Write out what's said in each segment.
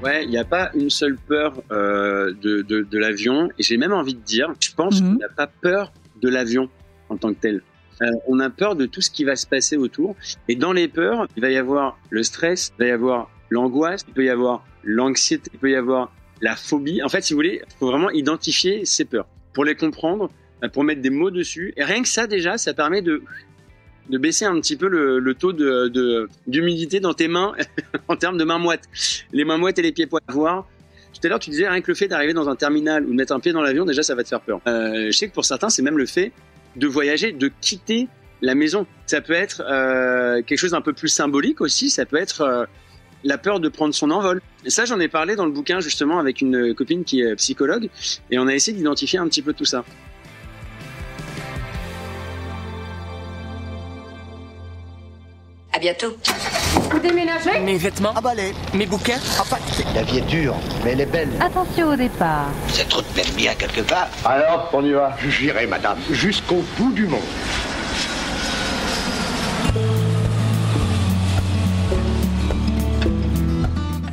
Ouais, il n'y a pas une seule peur de l'avion. Et j'ai même envie de dire, je pense qu'on n'a pas peur de l'avion en tant que tel. On a peur de tout ce qui va se passer autour. Et dans les peurs, il va y avoir le stress, il va y avoir l'angoisse, il peut y avoir l'anxiété, il peut y avoir la phobie. En fait, si vous voulez, il faut vraiment identifier ces peurs pour les comprendre, pour mettre des mots dessus. Et rien que ça, déjà, ça permet de baisser un petit peu le taux d'humidité dans tes mains en termes de mains moites. Les mains moites et les pieds poids. Voir. Tout à l'heure, tu disais rien que le fait d'arriver dans un terminal ou de mettre un pied dans l'avion, déjà, ça va te faire peur. Je sais que pour certains, c'est même le fait de voyager, de quitter la maison. Ça peut être quelque chose d'un peu plus symbolique aussi. Ça peut être la peur de prendre son envol. Et ça, j'en ai parlé dans le bouquin justement avec une copine qui est psychologue et on a essayé d'identifier un petit peu tout ça. À bientôt. Vous déménagez ? Mes vêtements, Emballé. mes bouquins. Enfin, la vie est dure, mais elle est belle. Attention au départ. Cette route mène bien quelque part. Alors, on y va. J'irai, madame, jusqu'au bout du monde.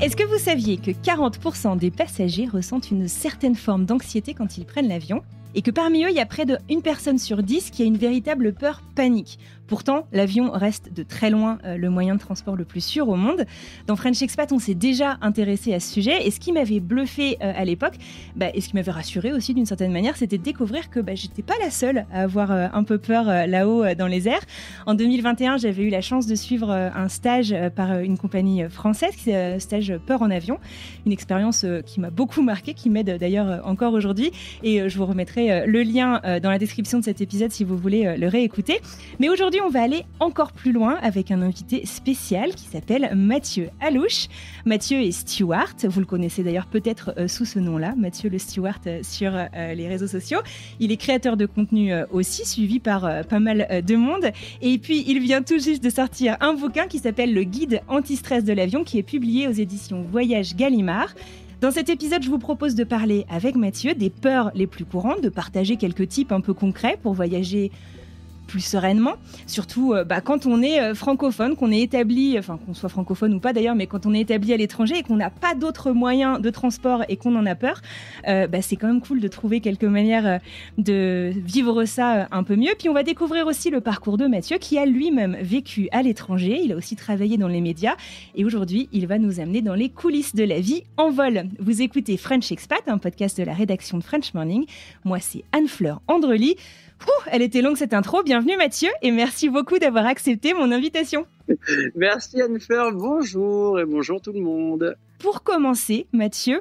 Est-ce que vous saviez que 40% des passagers ressentent une certaine forme d'anxiété quand ils prennent l'avion ? Et que parmi eux, il y a près d'une personne sur 10 qui a une véritable peur panique. Pourtant, l'avion reste de très loin le moyen de transport le plus sûr au monde. Dans French Expat, on s'est déjà intéressé à ce sujet. Et ce qui m'avait bluffé à l'époque, et ce qui m'avait rassuré aussi d'une certaine manière, c'était de découvrir que j'étais pas la seule à avoir un peu peur là-haut dans les airs. En 2021, j'avais eu la chance de suivre un stage par une compagnie française, stage Peur en avion. Une expérience qui m'a beaucoup marquée, qui m'aide d'ailleurs encore aujourd'hui. Et je vous remettrai le lien dans la description de cet épisode si vous voulez le réécouter. Mais aujourd'hui, on va aller encore plus loin avec un invité spécial qui s'appelle Mathieu Allouche. Mathieu est steward, vous le connaissez d'ailleurs peut-être sous ce nom-là, Mathieu le steward sur les réseaux sociaux. Il est créateur de contenu aussi, suivi par pas mal de monde. Et puis, il vient tout juste de sortir un bouquin qui s'appelle Le guide anti-stress de l'avion, qui est publié aux éditions Voyage Gallimard. Dans cet épisode, je vous propose de parler avec Mathieu des peurs les plus courantes, de partager quelques tips un peu concrets pour voyager plus sereinement, surtout quand on est francophone, qu'on est établi, qu'on soit francophone ou pas d'ailleurs, mais quand on est établi à l'étranger et qu'on n'a pas d'autres moyens de transport et qu'on en a peur, c'est quand même cool de trouver quelques manières de vivre ça un peu mieux. Puis on va découvrir aussi le parcours de Mathieu qui a lui-même vécu à l'étranger, il a aussi travaillé dans les médias et aujourd'hui il va nous amener dans les coulisses de la vie en vol. Vous écoutez French Expat, un podcast de la rédaction de French Morning. Moi c'est Anne-Fleur Andrely. Elle était longue cette intro. Bienvenue Mathieu et merci beaucoup d'avoir accepté mon invitation. Merci Anne-Fleur, bonjour et bonjour tout le monde. Pour commencer Mathieu,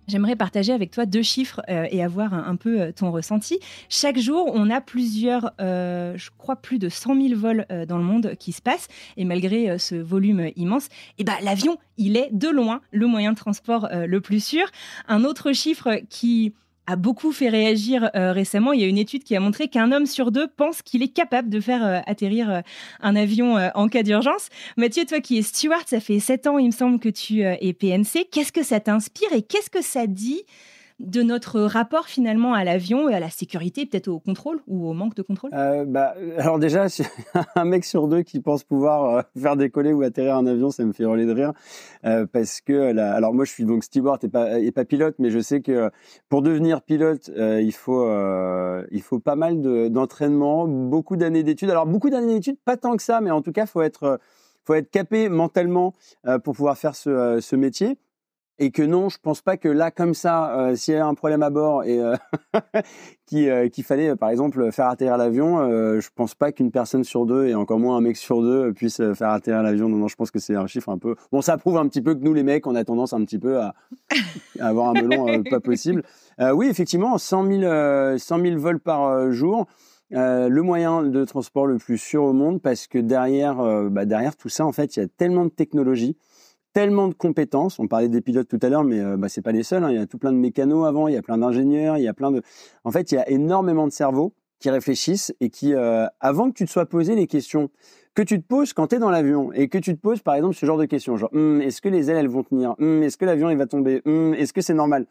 j'aimerais partager avec toi 2 chiffres et avoir un peu ton ressenti. Chaque jour, on a plusieurs, je crois plus de 100 000 vols dans le monde qui se passent. Et malgré ce volume immense, l'avion, il est de loin le moyen de transport le plus sûr. Un autre chiffre qui a beaucoup fait réagir récemment. Il y a une étude qui a montré qu'un homme sur 2 pense qu'il est capable de faire atterrir un avion en cas d'urgence. Mathieu, toi qui es steward, ça fait 7 ans, il me semble, que tu es PNC. Qu'est-ce que ça t'inspire et qu'est-ce que ça dit de notre rapport finalement à l'avion et à la sécurité, peut-être au contrôle ou au manque de contrôle? Alors déjà, un mec sur 2 qui pense pouvoir faire décoller ou atterrir un avion, ça me fait hurler de rire parce que alors moi je suis donc steward et pas pilote, mais je sais que pour devenir pilote, il faut pas mal d'entraînement, beaucoup d'années d'études. Alors beaucoup d'années d'études, pas tant que ça, mais en tout cas faut être capé mentalement pour pouvoir faire ce métier. Et que non, je pense pas que là, comme ça, s'il y a un problème à bord et qu'il fallait, par exemple, faire atterrir l'avion, je pense pas qu'une personne sur 2 et encore moins un mec sur 2 puisse faire atterrir l'avion. Non, je pense que c'est un chiffre un peu. Bon, ça prouve un petit peu que nous, les mecs, on a tendance un petit peu à avoir un melon pas possible. Oui, effectivement, 100 000 vols par jour. Le moyen de transport le plus sûr au monde parce que derrière tout ça, en fait, il y a tellement de technologie. Tellement de compétences. On parlait des pilotes tout à l'heure, mais c'est pas les seuls. Il y a tout plein de mécanos avant, il y a plein d'ingénieurs, il y a plein de. En fait, il y a énormément de cerveaux qui réfléchissent et qui, avant que tu te sois posé les questions que tu te poses quand tu es dans l'avion et que tu te poses, par exemple, ce genre de questions, genre est-ce que les ailes elles vont tenir, est-ce que l'avion il va tomber, est-ce que c'est normal.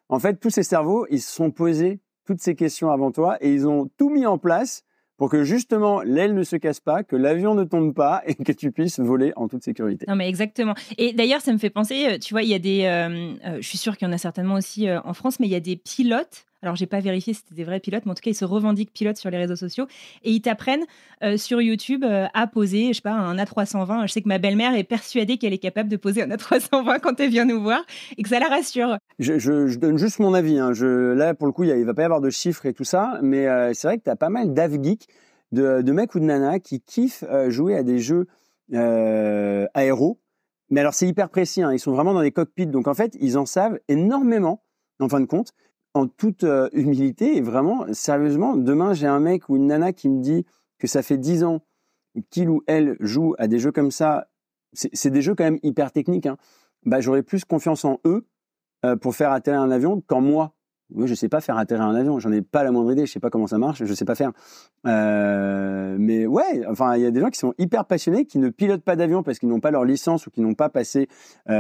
En fait, tous ces cerveaux, ils se sont posés toutes ces questions avant toi et ils ont tout mis en place pour que justement l'aile ne se casse pas, que l'avion ne tombe pas et que tu puisses voler en toute sécurité. Non, mais exactement. Et d'ailleurs, ça me fait penser, tu vois, il y a je suis sûre qu'il y en a certainement aussi en France, mais il y a des pilotes. Alors, j'ai pas vérifié si c'était des vrais pilotes, mais en tout cas, ils se revendiquent pilotes sur les réseaux sociaux et ils t'apprennent sur YouTube à poser, je sais pas, un A320. Je sais que ma belle-mère est persuadée qu'elle est capable de poser un A320 quand elle vient nous voir et que ça la rassure. Je donne juste mon avis. Hein. Là, pour le coup, il va pas y avoir de chiffres et tout ça, mais c'est vrai que tu as pas mal d'avgeeks, de mecs ou de nanas qui kiffent jouer à des jeux aéros. Mais alors, c'est hyper précis. Hein. Ils sont vraiment dans les cockpits. Donc, en fait, ils en savent énormément, en fin de compte. En toute humilité et vraiment, sérieusement, demain, j'ai un mec ou une nana qui me dit que ça fait 10 ans qu'il ou elle joue à des jeux comme ça. C'est des jeux quand même hyper techniques. Hein. Bah, j'aurais plus confiance en eux pour faire atterrir un avion qu'en moi. Moi, je sais pas faire atterrir un avion. J'en ai pas la moindre idée. Je sais pas comment ça marche. Je sais pas faire. Mais ouais, enfin, il y a des gens qui sont hyper passionnés, qui ne pilotent pas d'avion parce qu'ils n'ont pas leur licence ou qui n'ont pas passé qui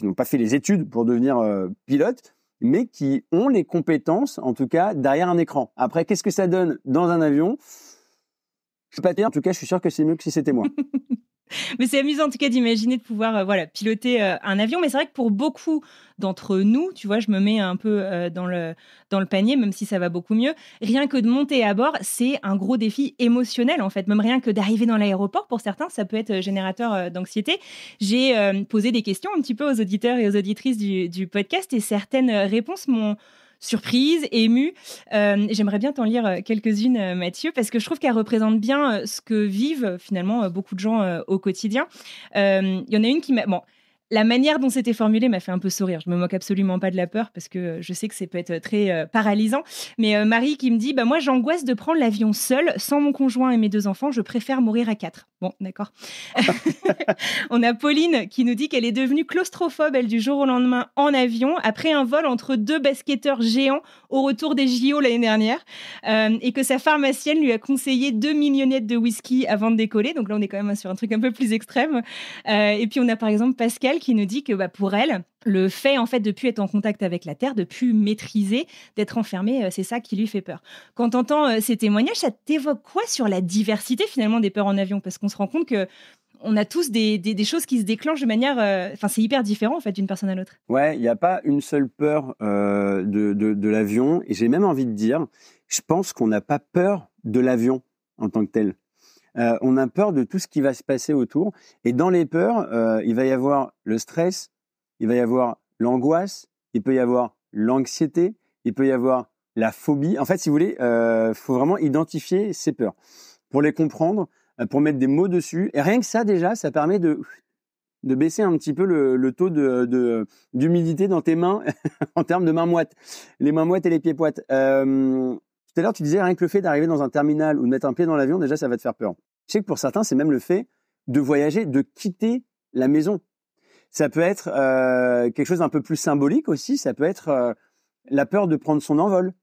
n'ont pas fait les études pour devenir pilote, mais qui ont les compétences, en tout cas, derrière un écran. Après, qu'est-ce que ça donne dans un avion ? Je suis pas sûr. En tout cas, je suis sûr que c'est mieux que si c'était moi. Mais c'est amusant, en tout cas, d'imaginer de pouvoir piloter un avion. Mais c'est vrai que pour beaucoup d'entre nous, tu vois, je me mets un peu dans le panier, même si ça va beaucoup mieux. Rien que de monter à bord, c'est un gros défi émotionnel, en fait. Même rien que d'arriver dans l'aéroport, pour certains, ça peut être générateur d'anxiété. J'ai posé des questions un petit peu aux auditeurs et aux auditrices du podcast et certaines réponses m'ont surprise, émue. J'aimerais bien t'en lire quelques-unes, Mathieu, parce que je trouve qu'elles représentent bien ce que vivent finalement beaucoup de gens au quotidien. Il y en a une qui m'a... Bon, la manière dont c'était formulé m'a fait un peu sourire. Je me moque absolument pas de la peur parce que je sais que ça peut être très paralysant. Mais Marie qui me dit, moi j'angoisse de prendre l'avion seule, sans mon conjoint et mes 2 enfants. Je préfère mourir à 4. Bon, d'accord. On a Pauline qui nous dit qu'elle est devenue claustrophobe, elle, du jour au lendemain en avion, après un vol entre 2 basketteurs géants au retour des JO l'année dernière, et que sa pharmacienne lui a conseillé 2 mignonnettes de whisky avant de décoller. Donc là, on est quand même sur un truc un peu plus extrême. Et puis, on a par exemple Pascal qui nous dit que pour elle, le fait en fait de plus être en contact avec la terre, de plus maîtriser, d'être enfermée, c'est ça qui lui fait peur. Quand tu entends ces témoignages, ça t'évoque quoi sur la diversité finalement des peurs en avion ? Parce qu'on se rend compte que on a tous des choses qui se déclenchent de manière... c'est hyper différent en fait d'une personne à l'autre. Ouais, il n'y a pas une seule peur de l'avion. Et j'ai même envie de dire, je pense qu'on n'a pas peur de l'avion en tant que tel. On a peur de tout ce qui va se passer autour. Et dans les peurs, il va y avoir le stress, il va y avoir l'angoisse, il peut y avoir l'anxiété, il peut y avoir la phobie. En fait, si vous voulez, faut vraiment identifier ces peurs pour les comprendre, pour mettre des mots dessus. Et rien que ça, déjà, ça permet de baisser un petit peu le taux d'humidité dans tes mains en termes de mains moites. Les mains moites et les pieds poites. Tout à l'heure, tu disais rien que le fait d'arriver dans un terminal ou de mettre un pied dans l'avion, déjà, ça va te faire peur. Je sais que pour certains, c'est même le fait de voyager, de quitter la maison. Ça peut être quelque chose d'un peu plus symbolique aussi. Ça peut être la peur de prendre son envol.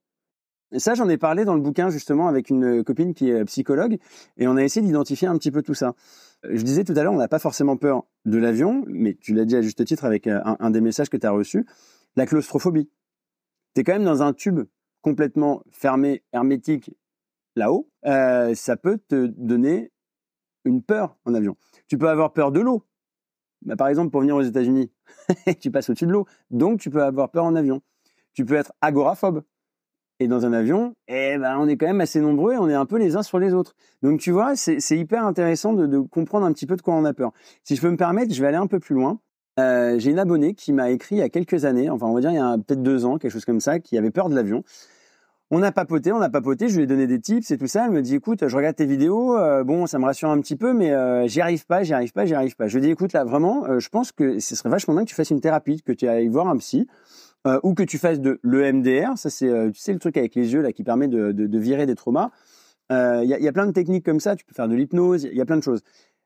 Et ça, j'en ai parlé dans le bouquin justement avec une copine qui est psychologue et on a essayé d'identifier un petit peu tout ça. Je disais tout à l'heure, on n'a pas forcément peur de l'avion, mais tu l'as dit à juste titre avec un des messages que tu as reçus, la claustrophobie. Tu es quand même dans un tube complètement fermé, hermétique, là-haut, ça peut te donner une peur en avion. Tu peux avoir peur de l'eau. Par exemple, pour venir aux États-Unis, tu passes au-dessus de l'eau, donc tu peux avoir peur en avion. Tu peux être agoraphobe. Et dans un avion, on est quand même assez nombreux et on est un peu les uns sur les autres. Donc tu vois, c'est hyper intéressant de comprendre un petit peu de quoi on a peur. Si je peux me permettre, je vais aller un peu plus loin. J'ai une abonnée qui m'a écrit il y a quelques années, enfin on va dire il y a peut-être 2 ans, quelque chose comme ça, qui avait peur de l'avion. On a papoté, je lui ai donné des tips et tout ça. Elle me dit, écoute, je regarde tes vidéos, ça me rassure un petit peu, mais j'y arrive pas. Je lui ai dit, écoute, là, vraiment, je pense que ce serait vachement bien que tu fasses une thérapie, que tu ailles voir un psy, ou que tu fasses de l'EMDR. Ça, c'est, tu sais, le truc avec les yeux, là, qui permet de virer des traumas. Il y a plein de techniques comme ça. Tu peux faire de l'hypnose, il y a plein de choses.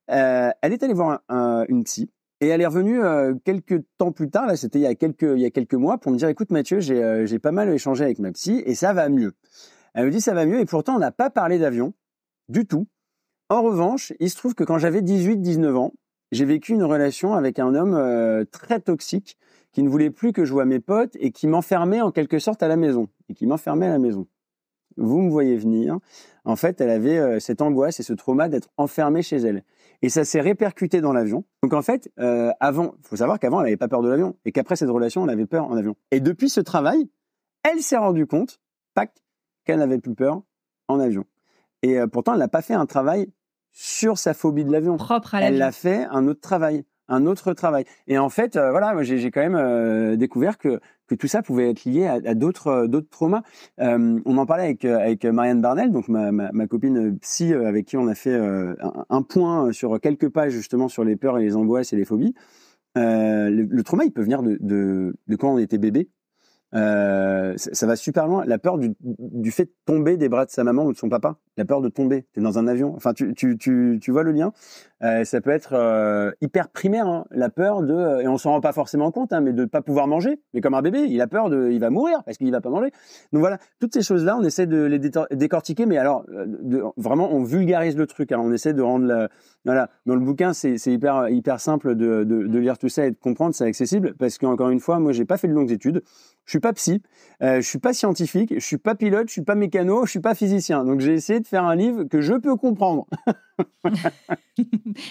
Elle est allée voir une psy. Et elle est revenue quelques temps plus tard, là c'était il y a quelques mois, pour me dire, écoute Mathieu, j'ai pas mal échangé avec ma psy et ça va mieux. Elle me dit ça va mieux et pourtant on n'a pas parlé d'avion du tout. En revanche, il se trouve que quand j'avais 18-19 ans, j'ai vécu une relation avec un homme très toxique qui ne voulait plus que je voie mes potes et qui m'enfermait en quelque sorte à la maison. Et qui m'enfermait à la maison. vous me voyez venir. En fait, elle avait cette angoisse et ce trauma d'être enfermée chez elle. Et ça s'est répercuté dans l'avion. Donc en fait, avant, faut savoir qu'avant, elle n'avait pas peur de l'avion et qu'après cette relation, elle avait peur en avion. Et depuis ce travail, elle s'est rendue compte, qu'elle n'avait plus peur en avion. Et pourtant, elle n'a pas fait un travail sur sa phobie de l'avion. Propre à l'avion. Elle a fait un autre travail. Et en fait, voilà, moi, j'ai quand même découvert que tout ça pouvait être lié à d'autres traumas. On en parlait avec Marianne Barnel, donc ma copine psy, avec qui on a fait un point sur quelques pages justement sur les peurs et les angoisses et les phobies. Le trauma, il peut venir de quand on était bébé. Ça va super loin. La peur du fait de tomber des bras de sa maman ou de son papa. La peur de tomber. T'es dans un avion. Enfin, tu vois le lien. Ça peut être hyper primaire. Hein. La peur et on s'en rend pas forcément compte, hein, mais de pas pouvoir manger. Mais comme un bébé, il a peur il va mourir parce qu'il va pas manger. Donc voilà, toutes ces choses-là, on essaie de les décortiquer. Mais alors, vraiment, on vulgarise le truc. Hein. On essaie de rendre voilà. Dans le bouquin, c'est hyper simple de lire tout ça et de comprendre. C'est accessible parce qu'encore une fois, moi, j'ai pas fait de longues études. Je suis pas psy, je suis pas scientifique, je suis pas pilote, je suis pas mécano, je suis pas physicien. Donc j'ai essayé de faire un livre que je peux comprendre.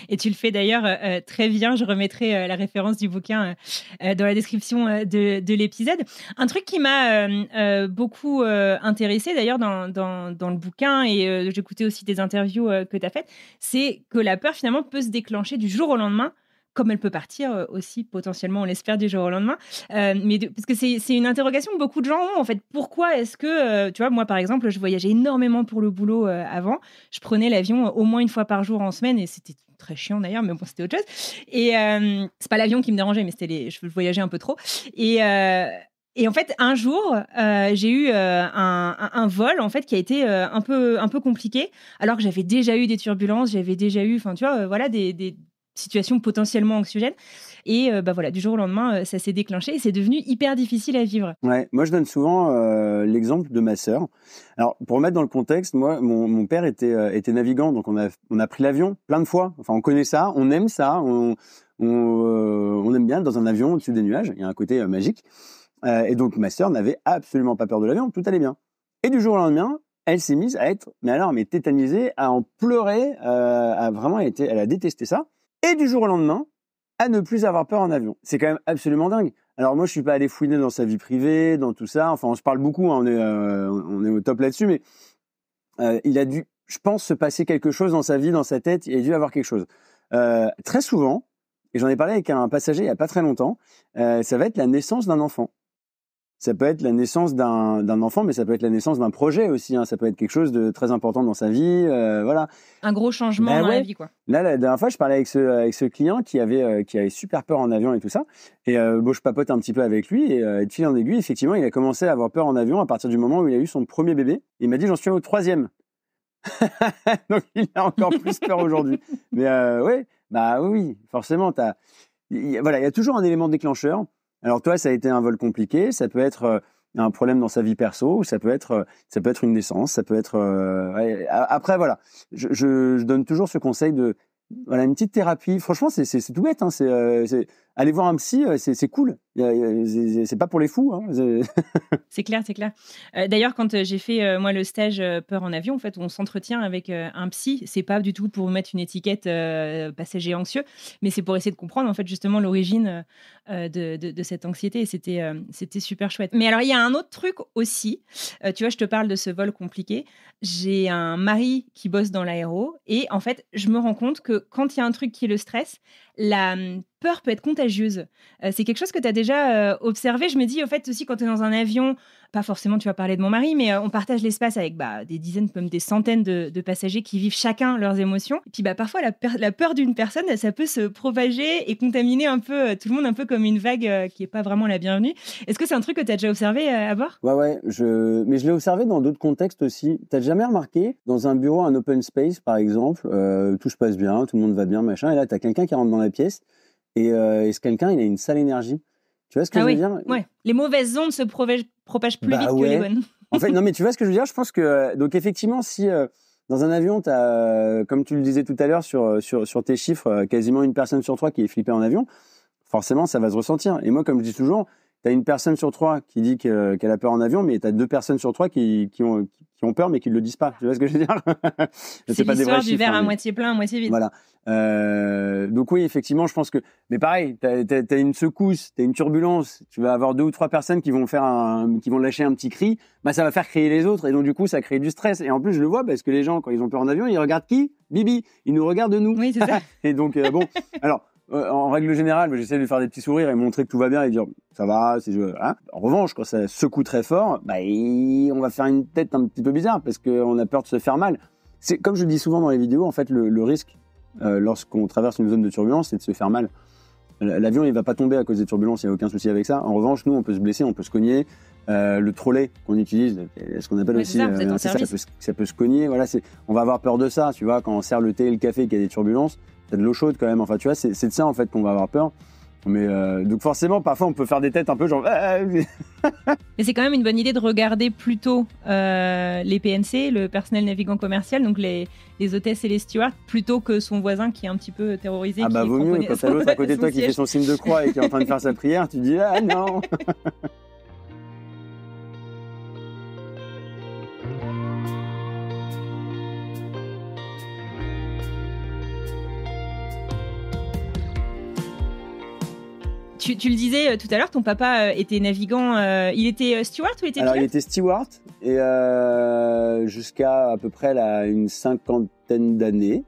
Et tu le fais d'ailleurs très bien. Je remettrai la référence du bouquin dans la description de l'épisode. Un truc qui m'a beaucoup intéressée d'ailleurs dans le bouquin, et j'écoutais aussi des interviews que tu as faites, c'est que la peur finalement peut se déclencher du jour au lendemain, comme elle peut partir aussi potentiellement, on l'espère, du jour au lendemain. Parce que c'est une interrogation que beaucoup de gens ont, en fait. Pourquoi est-ce que, tu vois, moi, par exemple, je voyageais énormément pour le boulot avant. Je prenais l'avion au moins une fois par jour en semaine, et c'était très chiant d'ailleurs, mais bon, c'était autre chose. Et c'est pas l'avion qui me dérangeait, mais je voyageais un peu trop. Et en fait, un jour, j'ai eu un vol en fait qui a été un peu compliqué, alors que j'avais déjà eu des turbulences, j'avais déjà eu, enfin, tu vois, voilà, des situation potentiellement anxiogène. Et voilà, du jour au lendemain, ça s'est déclenché et c'est devenu hyper difficile à vivre. Ouais, moi je donne souvent l'exemple de ma sœur. Alors pour remettre dans le contexte, moi mon père était navigant, donc on a pris l'avion plein de fois. Enfin on connaît ça, on aime ça, on aime bien être dans un avion au-dessus des nuages. Il y a un côté magique. Et donc ma sœur n'avait absolument pas peur de l'avion, tout allait bien. Et du jour au lendemain, elle s'est mise à être tétanisée, à en pleurer, elle a détesté ça. Et du jour au lendemain, à ne plus avoir peur en avion. C'est quand même absolument dingue. Alors moi, je suis pas allé fouiner dans sa vie privée, dans tout ça. Enfin, on se parle beaucoup, hein, on est au top là-dessus, mais il a dû, je pense, se passer quelque chose dans sa vie, dans sa tête. Il a dû avoir quelque chose. Très souvent, et j'en ai parlé avec un passager il y a pas très longtemps, ça va être la naissance d'un enfant. Ça peut être la naissance d'un enfant, mais ça peut être la naissance d'un projet aussi. Hein. Ça peut être quelque chose de très important dans sa vie. Voilà. Un gros changement dans la vie, quoi. Là, la dernière fois, je parlais avec ce client qui avait super peur en avion et tout ça. Et je papote un petit peu avec lui. Et de fil en aiguille, effectivement, il a commencé à avoir peur en avion à partir du moment où il a eu son premier bébé. Il m'a dit, j'en suis au 3e. Donc, il a encore plus peur aujourd'hui. Mais oui, forcément, il y a toujours un élément déclencheur. Alors toi, ça a été un vol compliqué, ça peut être un problème dans sa vie perso, ou ça peut être une naissance, ça peut être après voilà. Je donne toujours ce conseil de une petite thérapie. Franchement, c'est tout bête, hein, c'est aller voir un psy, c'est cool. C'est pas pour les fous, hein. C'est clair. D'ailleurs, quand j'ai fait moi le stage peur en avion, en fait, on s'entretient avec un psy. C'est pas du tout pour mettre une étiquette passager anxieux, mais c'est pour essayer de comprendre en fait justement l'origine de cette anxiété. Et c'était super chouette. Mais alors, il y a un autre truc aussi. Tu vois, je te parle de ce vol compliqué. J'ai un mari qui bosse dans l'aéro et en fait, je me rends compte que quand il y a un truc qui le stresse, la peur peut être contagieuse. C'est quelque chose que tu as déjà observé. Je me dis, au fait, aussi, quand tu es dans un avion, pas forcément, tu vas parler de mon mari, mais on partage l'espace avec des dizaines, même des centaines de passagers qui vivent chacun leurs émotions. Et puis, parfois, la peur d'une personne, ça peut se propager et contaminer un peu tout le monde, un peu comme une vague qui n'est pas vraiment la bienvenue. Est-ce que c'est un truc que tu as déjà observé à bord ? Ouais. Mais je l'ai observé dans d'autres contextes aussi. Tu n'as jamais remarqué, dans un bureau, un open space, par exemple, tout se passe bien, tout le monde va bien, machin, et là, tu as quelqu'un qui rentre dans la pièce, et ce quelqu'un, il a une sale énergie. Tu vois ce que je veux dire ? Ouais. Les mauvaises ondes se propagent plus vite que les bonnes. En fait, non, mais tu vois ce que je veux dire ? Je pense que, donc effectivement, si dans un avion, tu as, comme tu le disais tout à l'heure sur tes chiffres, quasiment une personne sur 3 qui est flippée en avion, forcément, ça va se ressentir. Et moi, comme je dis toujours, t'as une personne sur 3 qui dit qu'elle a peur en avion, mais t'as 2 personnes sur 3 qui ont peur, mais qui le disent pas. Tu vois ce que je veux dire? C'est pas des l'histoire vrais du chiffres, verre à mais- moitié plein, à moitié vide. Voilà. Donc oui, effectivement, je pense que. Mais pareil, t'as une secousse, t'as une turbulence. Tu vas avoir 2 ou 3 personnes qui vont qui vont lâcher un petit cri. Bah, ça va faire crier les autres, et donc du coup, ça crée du stress. Et en plus, je le vois parce que les gens, quand ils ont peur en avion, ils regardent qui? Bibi. Ils nous regardent nous. Oui, c'est ça. Et donc bon, alors. En règle générale, j'essaie de faire des petits sourires et montrer que tout va bien et dire ça va, hein. En revanche, quand ça secoue très fort, bah, on va faire une tête un petit peu bizarre parce qu'on a peur de se faire mal. C'est comme je le dis souvent dans les vidéos, en fait, le risque lorsqu'on traverse une zone de turbulence, c'est de se faire mal. L'avion, il va pas tomber à cause des turbulences, il n'y a aucun souci avec ça. En revanche, nous, on peut se blesser, on peut se cogner. Le trolley qu'on utilise, ce qu'on appelle Ouais, aussi, c'est ça, vous êtes en service. ça peut se cogner. Voilà, on va avoir peur de ça, tu vois, quand on sert le thé et le café et qu'il y a des turbulences. T'as de l'eau chaude quand même, enfin tu vois, c'est de ça en fait qu'on va avoir peur. Mais donc forcément, parfois on peut faire des têtes un peu genre. Mais c'est quand même une bonne idée de regarder plutôt les PNC, le personnel navigant commercial, donc les hôtesses et les stewards, plutôt que son voisin qui est un petit peu terrorisé. Ah bah vaut mieux quand t'as l'autre à côté de toi qui fait son signe de croix et qui est en train de faire sa prière, tu dis ah non. Tu le disais tout à l'heure, ton papa était navigant. Il était steward ou il était Alors il pilote? était steward et jusqu'à à peu près une 50aine d'années.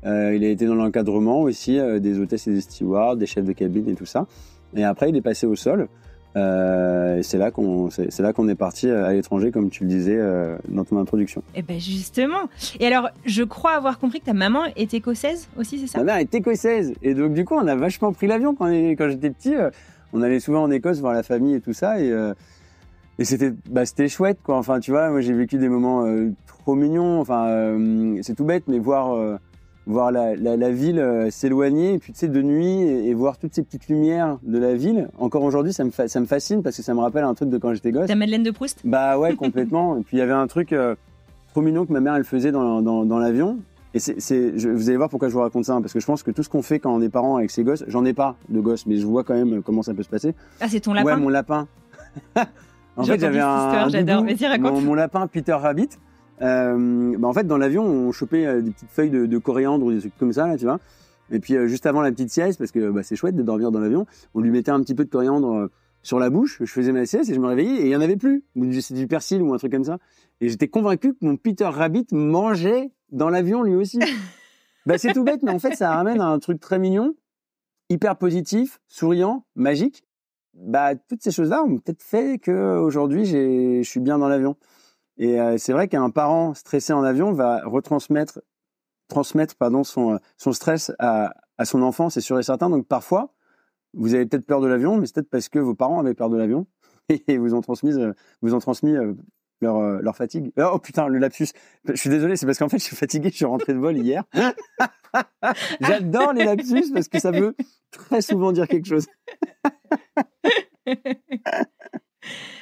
Il a été dans l'encadrement aussi des hôtesses et des stewards, des chefs de cabine et tout ça. Et après il est passé au sol. Et c'est là qu'on est parti à l'étranger, comme tu le disais dans ton introduction. Eh ben justement. Et alors, je crois avoir compris que ta maman est écossaise aussi, c'est ça? Ma mère est écossaise et donc du coup on a vachement pris l'avion quand j'étais petit. On allait souvent en Écosse voir la famille et tout ça et c'était chouette quoi. Enfin tu vois, moi j'ai vécu des moments trop mignons. Enfin c'est tout bête mais voir la ville s'éloigner et puis tu sais de nuit et voir toutes ces petites lumières de la ville. Encore aujourd'hui ça me fascine parce que ça me rappelle un truc de quand j'étais gosse. Ta Madeleine de Proust? Bah ouais complètement. Et puis il y avait un truc trop mignon que ma mère elle faisait dans l'avion. Et vous allez voir pourquoi je vous raconte ça, hein, parce que je pense que tout ce qu'on fait quand on est parent avec ses gosses, j'en ai pas de gosses, mais je vois quand même comment ça peut se passer. Ah, c'est ton lapin? Ouais, mon lapin. En fait, j'avais un j'adore. doudou, Vas-y, raconte. mon lapin Peter Rabbit. En fait, dans l'avion, on chopait des petites feuilles de coriandre ou des trucs comme ça, là, tu vois. Et puis, juste avant la petite sieste, parce que c'est chouette de dormir dans l'avion, on lui mettait un petit peu de coriandre sur la bouche. Je faisais ma sieste et je me réveillais et il y en avait plus. C'est du persil ou un truc comme ça. Et j'étais convaincu que mon Peter Rabbit mangeait dans l'avion lui aussi. C'est tout bête, mais en fait, ça ramène à un truc très mignon, hyper positif, souriant, magique. Toutes ces choses-là ont peut-être fait qu'aujourd'hui, je suis bien dans l'avion. Et c'est vrai qu'un parent stressé en avion va transmettre son stress à son enfant, c'est sûr et certain. Donc parfois, vous avez peut-être peur de l'avion, mais c'est peut-être parce que vos parents avaient peur de l'avion et vous ont transmis leur fatigue. Oh putain, le lapsus. Je suis désolé, c'est parce qu'en fait, je suis fatigué, je suis rentré de vol hier. J'adore les lapsus parce que ça veut très souvent dire quelque chose.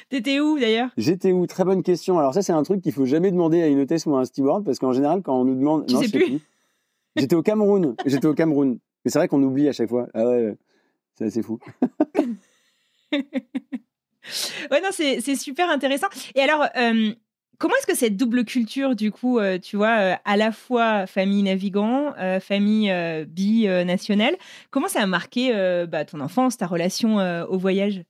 T'étais où d'ailleurs? J'étais où? Très bonne question. Alors ça, c'est un truc qu'il faut jamais demander à une hôtesse ou à un steward parce qu'en général, quand on nous demande... Tu sais plus. J'étais au Cameroun. Mais c'est vrai qu'on oublie à chaque fois. Ah ouais, c'est assez fou. Ouais, non, c'est super intéressant. Et alors, comment est-ce que cette double culture, du coup, tu vois, à la fois famille navigant, famille binationale, comment ça a marqué ton enfance, ta relation au voyage?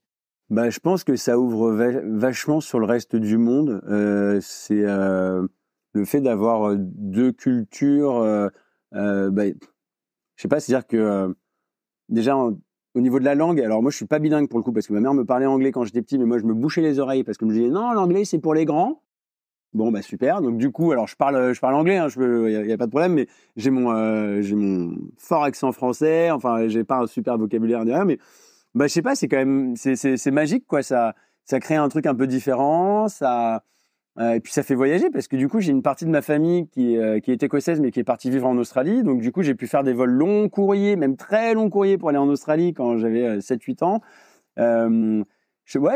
Je pense que ça ouvre vachement sur le reste du monde. C'est le fait d'avoir 2 cultures. Je sais pas, c'est-à-dire que déjà au niveau de la langue, alors moi je suis pas bilingue pour le coup parce que ma mère me parlait anglais quand j'étais petit, mais moi je me bouchais les oreilles parce que je me disais non, l'anglais c'est pour les grands. Bon super. Donc du coup, alors je parle anglais, hein, y a pas de problème, mais j'ai mon fort accent français. Enfin, j'ai pas un super vocabulaire derrière, mais je sais pas, c'est quand même c'est magique quoi. Ça crée un truc un peu différent. Et puis ça fait voyager parce que du coup j'ai une partie de ma famille qui est écossaise mais qui est partie vivre en Australie. Donc du coup j'ai pu faire des vols longs courriers, même très longs courriers pour aller en Australie quand j'avais 7-8 ans. Je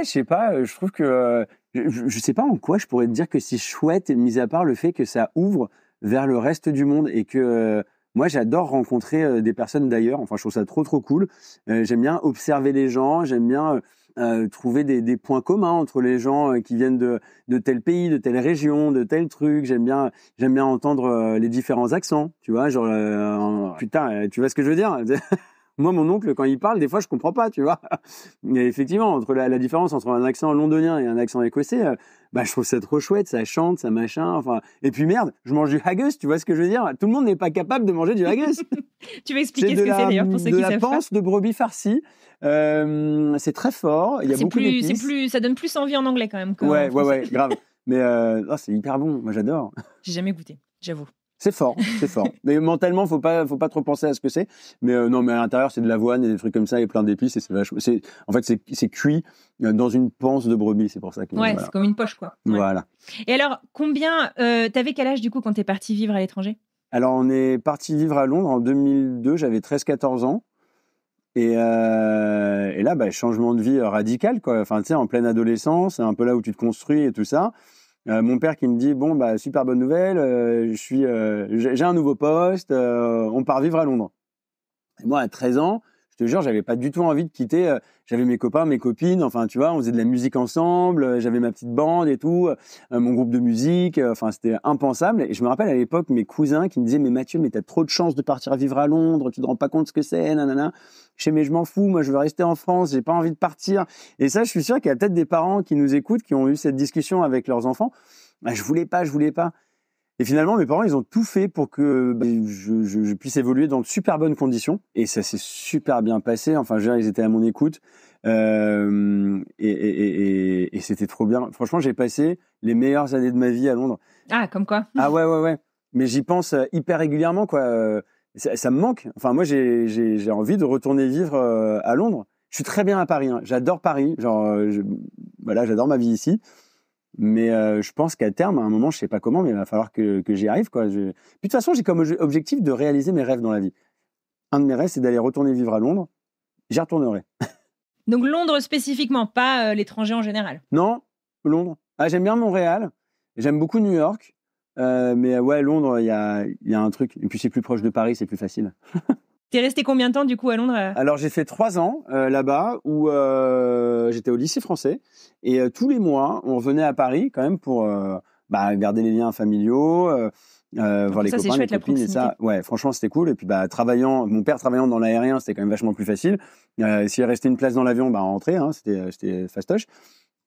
sais pas, je trouve que je sais pas en quoi je pourrais te dire que c'est chouette, mis à part le fait que ça ouvre vers le reste du monde et que moi j'adore rencontrer des personnes d'ailleurs. Enfin je trouve ça trop cool. J'aime bien observer les gens, j'aime bien trouver des points communs entre les gens qui viennent de tel pays, de telle région, de tel truc. J'aime bien entendre les différents accents, tu vois, genre putain, tu vois ce que je veux dire? Moi, mon oncle, quand il parle, des fois, je comprends pas, tu vois. Mais effectivement, entre la différence entre un accent londonien et un accent écossais, je trouve ça trop chouette, ça chante, ça machin, enfin. Et puis merde, je mange du haggis, tu vois ce que je veux dire? Tout le monde n'est pas capable de manger du haggis. Tu veux expliquer ce que c'est d'ailleurs pour ceux qui savent pas? De la panse de brebis farcie. C'est très fort. Il y a beaucoup d'épices. Ça donne plus envie en anglais quand même. Ouais, grave. Mais c'est hyper bon. Moi, j'adore. J'ai jamais goûté, j'avoue. C'est fort. Mais mentalement, faut pas trop penser à ce que c'est. Mais non, mais à l'intérieur, c'est de l'avoine et des trucs comme ça et plein d'épices. Et c'est cuit dans une panse de brebis. C'est pour ça que. Ouais, voilà. C'est comme une poche, quoi. Ouais. Voilà. Et alors, t'avais quel âge du coup quand t'es parti vivre à l'étranger? Alors, on est parti vivre à Londres en 2002. J'avais 13-14 ans. Et là, changement de vie radical, quoi. Enfin, tu sais, en pleine adolescence, c'est un peu là où tu te construis et tout ça. Mon père qui me dit super bonne nouvelle, j'ai un nouveau poste, on part vivre à Londres. Et moi à 13 ans, je te jure, j'avais pas du tout envie de quitter, j'avais mes copains, mes copines, enfin tu vois, on faisait de la musique ensemble, j'avais ma petite bande et tout, mon groupe de musique, enfin c'était impensable. Et je me rappelle à l'époque mes cousins qui me disaient mais Mathieu, mais t'as trop de chance de partir vivre à Londres, tu te rends pas compte ce que c'est, nanana. Mais je m'en fous, moi je veux rester en France, j'ai pas envie de partir. Et ça, je suis sûr qu'il y a peut-être des parents qui nous écoutent, qui ont eu cette discussion avec leurs enfants. Je voulais pas. Et finalement, mes parents, ils ont tout fait pour que je puisse évoluer dans de super bonnes conditions. Et ça s'est super bien passé. Enfin, je veux dire, ils étaient à mon écoute. Et c'était trop bien. Franchement, j'ai passé les meilleures années de ma vie à Londres. Ah, comme quoi? Ah ouais. Mais j'y pense hyper régulièrement, quoi. Ça me manque. Enfin, moi, j'ai envie de retourner vivre à Londres. Je suis très bien à Paris. Hein. J'adore Paris. Genre, j'adore ma vie ici. Mais je pense qu'à terme, à un moment, je sais pas comment, mais il va falloir que j'y arrive, quoi. Puis de toute façon, j'ai comme objectif de réaliser mes rêves dans la vie. Un de mes rêves, c'est d'aller retourner vivre à Londres. J'y retournerai. Donc Londres spécifiquement, pas l'étranger en général. Non, Londres. Ah, j'aime bien Montréal. J'aime beaucoup New York. Mais ouais, Londres, il y a un truc. Et puis c'est plus proche de Paris, c'est plus facile. T'es resté combien de temps du coup à Londres? Alors j'ai fait 3 ans là-bas où j'étais au lycée français et tous les mois on revenait à Paris quand même pour garder les liens familiaux, voir les copains, les copines et ça. Ouais, franchement c'était cool. Et puis mon père travaillant dans l'aérien, c'était quand même vachement plus facile. S'il restait une place dans l'avion, on rentrait, hein, c'était fastoche.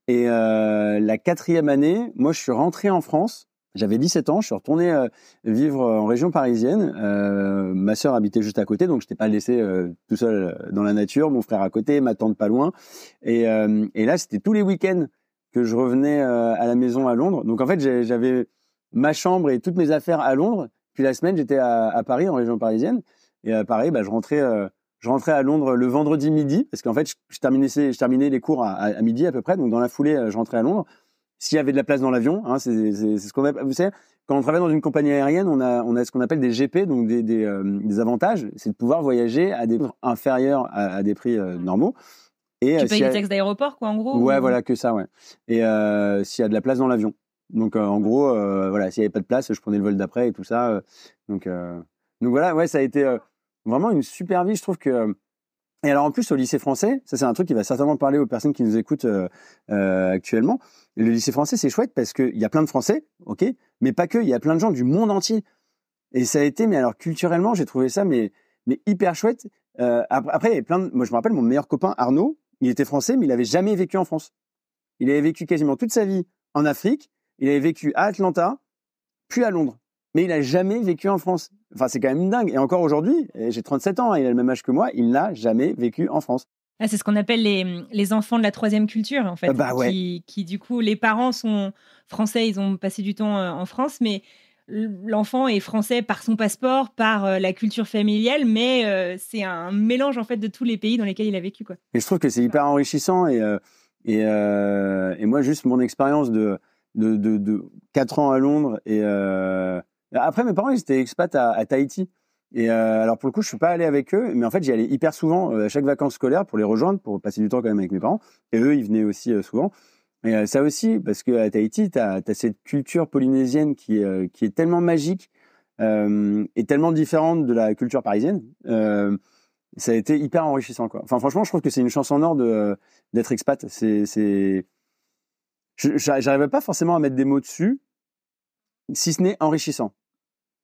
Et la 4e année, moi je suis rentré en France. J'avais 17 ans, je suis retourné vivre en région parisienne. Ma sœur habitait juste à côté, donc je n'étais pas laissé tout seul dans la nature. Mon frère à côté, ma tante pas loin. Et là, c'était tous les week-ends que je revenais à la maison à Londres. Donc en fait, j'avais ma chambre et toutes mes affaires à Londres. Puis la semaine, j'étais à Paris, en région parisienne. Et pareil, je rentrais à Londres le vendredi midi, parce qu'en fait, je terminais les cours à midi à peu près. Donc dans la foulée, je rentrais à Londres. S'il y avait de la place dans l'avion, hein, c'est ce qu'on appelle. Vous savez, quand on travaille dans une compagnie aérienne, on a ce qu'on appelle des GP, donc des avantages, c'est de pouvoir voyager à des prix inférieurs à des prix normaux. Et tu payes les taxes d'aéroport, quoi, en gros. Ouais, voilà, que ça, ouais. Et s'il y a de la place dans l'avion. Donc en gros, voilà, s'il y avait pas de place, je prenais le vol d'après et tout ça. Donc voilà, ouais, ça a été vraiment une super vie, je trouve que. Et alors en plus au lycée français, ça c'est un truc qui va certainement parler aux personnes qui nous écoutent actuellement. Le lycée français c'est chouette parce qu'il y a plein de Français, ok, mais pas que, il y a plein de gens du monde entier. Et ça a été, mais alors culturellement j'ai trouvé ça mais hyper chouette. Après il y a moi je me rappelle mon meilleur copain Arnaud, il était français mais il avait jamais vécu en France. Il avait vécu quasiment toute sa vie en Afrique, il avait vécu à Atlanta, puis à Londres. Mais il n'a jamais vécu en France. Enfin, c'est quand même dingue. Et encore aujourd'hui, j'ai 37 ans, il a le même âge que moi, il n'a jamais vécu en France. Ah, c'est ce qu'on appelle les enfants de la 3e culture, en fait. Ouais. Qui, du coup, les parents sont français, ils ont passé du temps en France, mais l'enfant est français par son passeport, par la culture familiale, mais c'est un mélange, en fait, de tous les pays dans lesquels il a vécu, quoi. Et je trouve que c'est hyper enrichissant. Et moi, juste mon expérience de 4 ans à Londres et... Après, mes parents, ils étaient expats à Tahiti. Et alors, pour le coup, je suis pas allé avec eux, mais en fait, j'y allais hyper souvent à chaque vacances scolaires pour les rejoindre, pour passer du temps quand même avec mes parents. Et eux, ils venaient aussi souvent. Et ça aussi, parce qu'à Tahiti, t'as cette culture polynésienne qui est tellement magique et tellement différente de la culture parisienne. ça a été hyper enrichissant, quoi. Enfin, franchement, je trouve que c'est une chance en or d'être expat. J'arrivais pas forcément à mettre des mots dessus, si ce n'est enrichissant.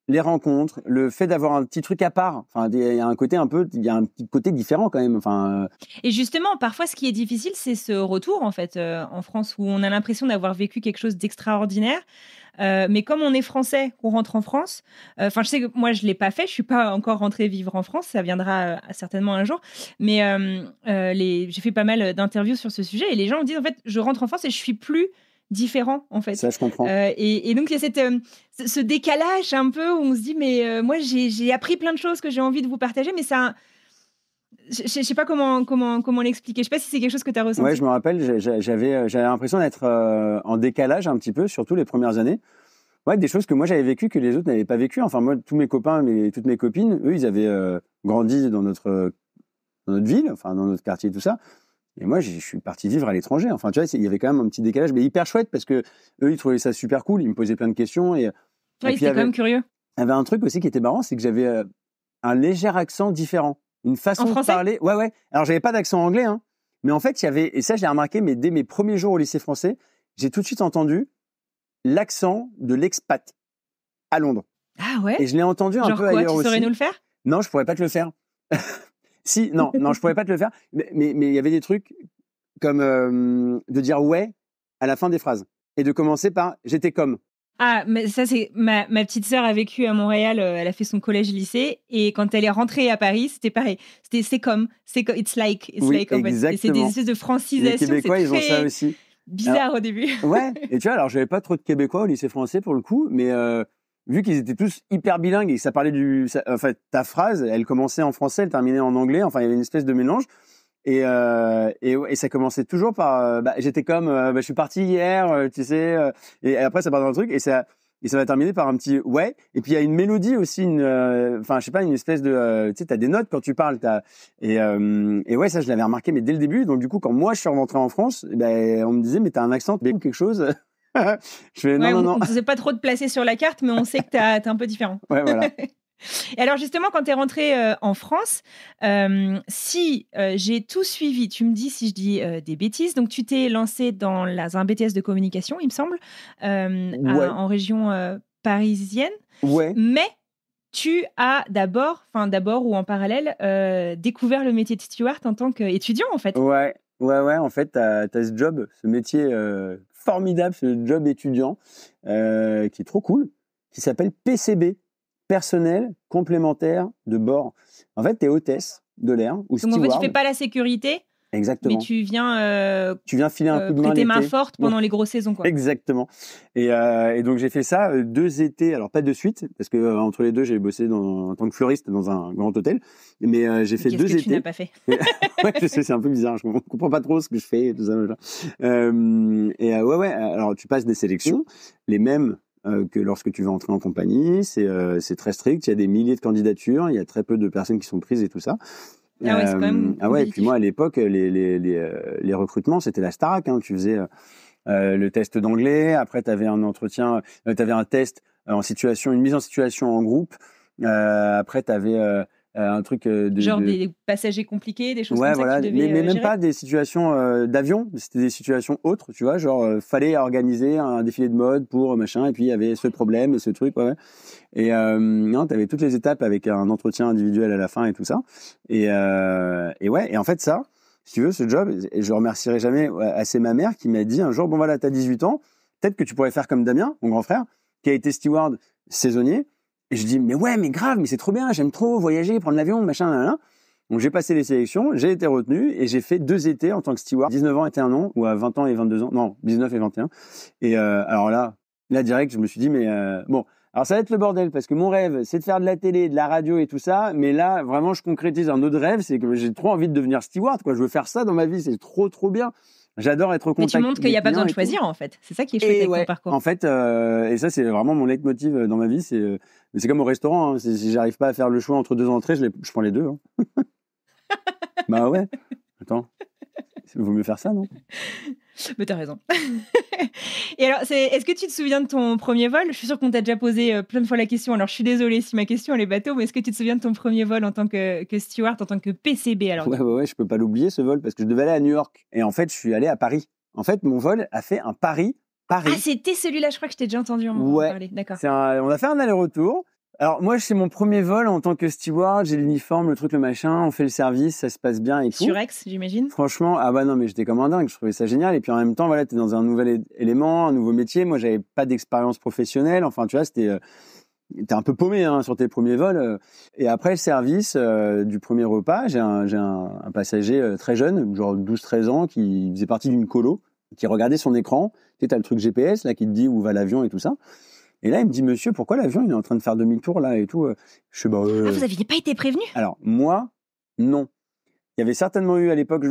Les rencontres, le fait d'avoir un petit truc à part. Enfin, il y a un petit côté différent quand même. Enfin. Et justement, parfois, ce qui est difficile, c'est ce retour en fait en France où on a l'impression d'avoir vécu quelque chose d'extraordinaire. Mais comme on est français, qu'on rentre en France, je sais que moi je l'ai pas fait, je suis pas encore rentrée vivre en France, ça viendra certainement un jour. Mais j'ai fait pas mal d'interviews sur ce sujet et les gens me disent en fait, je rentre en France et je suis plus différent en fait. Ça, je comprends. Et donc il y a ce décalage un peu où on se dit mais moi j'ai appris plein de choses que j'ai envie de vous partager, mais ça. Je sais pas comment l'expliquer. Je sais pas si c'est quelque chose que tu as ressenti. Ouais, je me rappelle, j'avais l'impression d'être en décalage un petit peu, surtout les premières années. Ouais, des choses que moi j'avais vécues que les autres n'avaient pas vécues. Enfin, moi, tous mes copains, toutes mes copines, eux, ils avaient grandi dans notre ville, enfin dans notre quartier, tout ça. Et moi, je suis parti vivre à l'étranger. Enfin, tu vois, il y avait quand même un petit décalage, mais hyper chouette parce que eux, ils trouvaient ça super cool. Ils me posaient plein de questions et ils étaient quand même curieux. Il y avait un truc aussi qui était marrant, c'est que j'avais un léger accent différent. Une façon de parler. Ouais. Alors, j'avais pas d'accent anglais, hein. Mais en fait, il y avait, et ça, je l'ai remarqué, mais dès mes premiers jours au lycée français, j'ai tout de suite entendu l'accent de l'expat à Londres. Ah ouais? Et je l'ai entendu un peu ailleurs aussi. Tu saurais nous le faire? Non, je pourrais pas te le faire. Si, non, je pourrais pas te le faire. Mais il y avait des trucs comme de dire ouais à la fin des phrases. Et de commencer par j'étais comme. Ah, mais ça, c'est ma petite sœur a vécu à Montréal, elle a fait son collège-lycée, et quand elle est rentrée à Paris, c'était pareil. C'est comme, it's like, en fait. Et c'est des espèces de francisation. Les Québécois, ils ont ça aussi. Bizarre au début. Ouais, et tu vois, alors j'avais pas trop de Québécois au lycée français pour le coup, mais vu qu'ils étaient tous hyper bilingues et que ça parlait en fait, ta phrase, elle commençait en français, elle terminait en anglais, enfin, il y avait une espèce de mélange. Et ça commençait toujours par j'étais comme je suis parti hier, tu sais, et après ça part dans un truc et ça va terminer par un petit ouais, et puis il y a une mélodie aussi, je sais pas, une espèce de tu sais, t'as des notes quand tu parles, et ouais, ça je l'avais remarqué mais dès le début. Donc du coup quand moi je suis rentré en France, on me disait mais t'as un accent ou quelque chose. Je fais non. On ne sait pas trop te placer sur la carte, mais on sait que t'es un peu différent. Ouais, voilà. Et alors justement, quand tu es rentré en France, si j'ai tout suivi, tu me dis si je dis des bêtises, donc tu t'es lancé dans un BTS de communication, il me semble, en région parisienne. Ouais. Mais tu as d'abord ou en parallèle, découvert le métier de steward en tant qu'étudiant, en fait. Ouais. En fait, t'as ce job, ce métier formidable, ce job étudiant, qui est trop cool, qui s'appelle PCB. Personnel complémentaire de bord. En fait, t'es hôtesse de l'air ou steward. Donc en fait, tu fais pas la sécurité. Exactement. Mais tu viens filer un coup de main prêter l'été. main forte pendant les grosses saisons, quoi. Exactement. Et donc j'ai fait ça 2 étés, alors pas de suite parce que entre les deux j'ai bossé en tant que fleuriste dans un grand hôtel, mais j'ai fait 2 étés. Qu'est-ce que tu n'as pas fait? Ouais, je sais, c'est un peu bizarre, je comprends pas trop ce que je fais, tout ça. Ouais. Alors tu passes des sélections, les mêmes que lorsque tu veux entrer en compagnie, c'est très strict. Il y a des milliers de candidatures, il y a très peu de personnes qui sont prises et tout ça. Ah ouais, c'est quand même et puis moi à l'époque les recrutements c'était la Starac, hein. Tu faisais le test d'anglais, après tu avais un entretien, tu avais un test une mise en situation en groupe, après tu avais un truc des passagers compliqués, des choses comme voilà, ça que tu devais mais même gérer. pas des situations d'avion, c'était des situations autres, tu vois, genre fallait organiser un défilé de mode pour machin, et puis il y avait ce problème et ce truc, ouais. Et non, t'avais toutes les étapes avec un entretien individuel à la fin et tout ça. Et ouais, et en fait ça, si tu veux, ce job, et je remercierai jamais assez ma mère qui m'a dit un jour, bon voilà, t'as 18 ans, peut-être que tu pourrais faire comme Damien, mon grand frère, qui a été steward saisonnier. Et je dis, mais ouais, mais grave, mais c'est trop bien, j'aime trop voyager, prendre l'avion, machin, là. Donc j'ai passé les sélections, j'ai été retenu et j'ai fait 2 étés en tant que steward. 19 ans et 1 an, ou à 20 ans et 22 ans, non, 19 et 21. Et alors là direct, je me suis dit, mais bon, alors ça va être le bordel parce que mon rêve, c'est de faire de la télé, de la radio et tout ça, mais là, vraiment, je concrétise un autre rêve, c'est que j'ai trop envie de devenir steward, quoi. Je veux faire ça dans ma vie, c'est trop, trop bien. J'adore être au contact. Mais tu montres qu'il n'y a pas besoin de choisir, en fait. C'est ça qui est chouette avec ton parcours. En fait, et ça, c'est vraiment mon leitmotiv dans ma vie. C'est comme au restaurant. Hein. Si j'arrive pas à faire le choix entre 2 entrées, je prends les 2. Hein. Bah ouais. Attends. Il vaut mieux faire ça, non? Mais t'as raison. Et alors, est-ce que tu te souviens de ton premier vol? Je suis sûre qu'on t'a déjà posé plein de fois la question. Alors, je suis désolée si ma question elle est bateau, mais est-ce que tu te souviens de ton premier vol en tant que steward, en tant que PCB alors? Ouais, je peux pas l'oublier ce vol parce que je devais aller à New York. Et en fait, je suis allé à Paris. En fait, mon vol a fait un Paris. Ah, c'était celui-là, je crois que je t'ai déjà entendu en parler. D'accord. On a fait un aller-retour. Alors moi, c'est mon premier vol en tant que steward, j'ai l'uniforme, le truc, le machin, on fait le service, ça se passe bien et tout. Surex, j'imagine. Franchement, ah bah non, mais j'étais comme un dingue, je trouvais ça génial. Et puis en même temps, voilà, t'es dans un nouvel élément, un nouveau métier. Moi, j'avais pas d'expérience professionnelle. Enfin, tu vois, t'es un peu paumé sur tes premiers vols. Et après le service du premier repas, j'ai un passager très jeune, genre 12-13 ans, qui faisait partie d'une colo, qui regardait son écran. Tu sais, t'as le truc GPS là qui te dit où va l'avion et tout ça. Et là, il me dit, monsieur, pourquoi l'avion il est en train de faire demi-tour là et tout? Je sais, vous aviez pas été prévenu? Alors moi, non. Il y avait certainement eu à l'époque,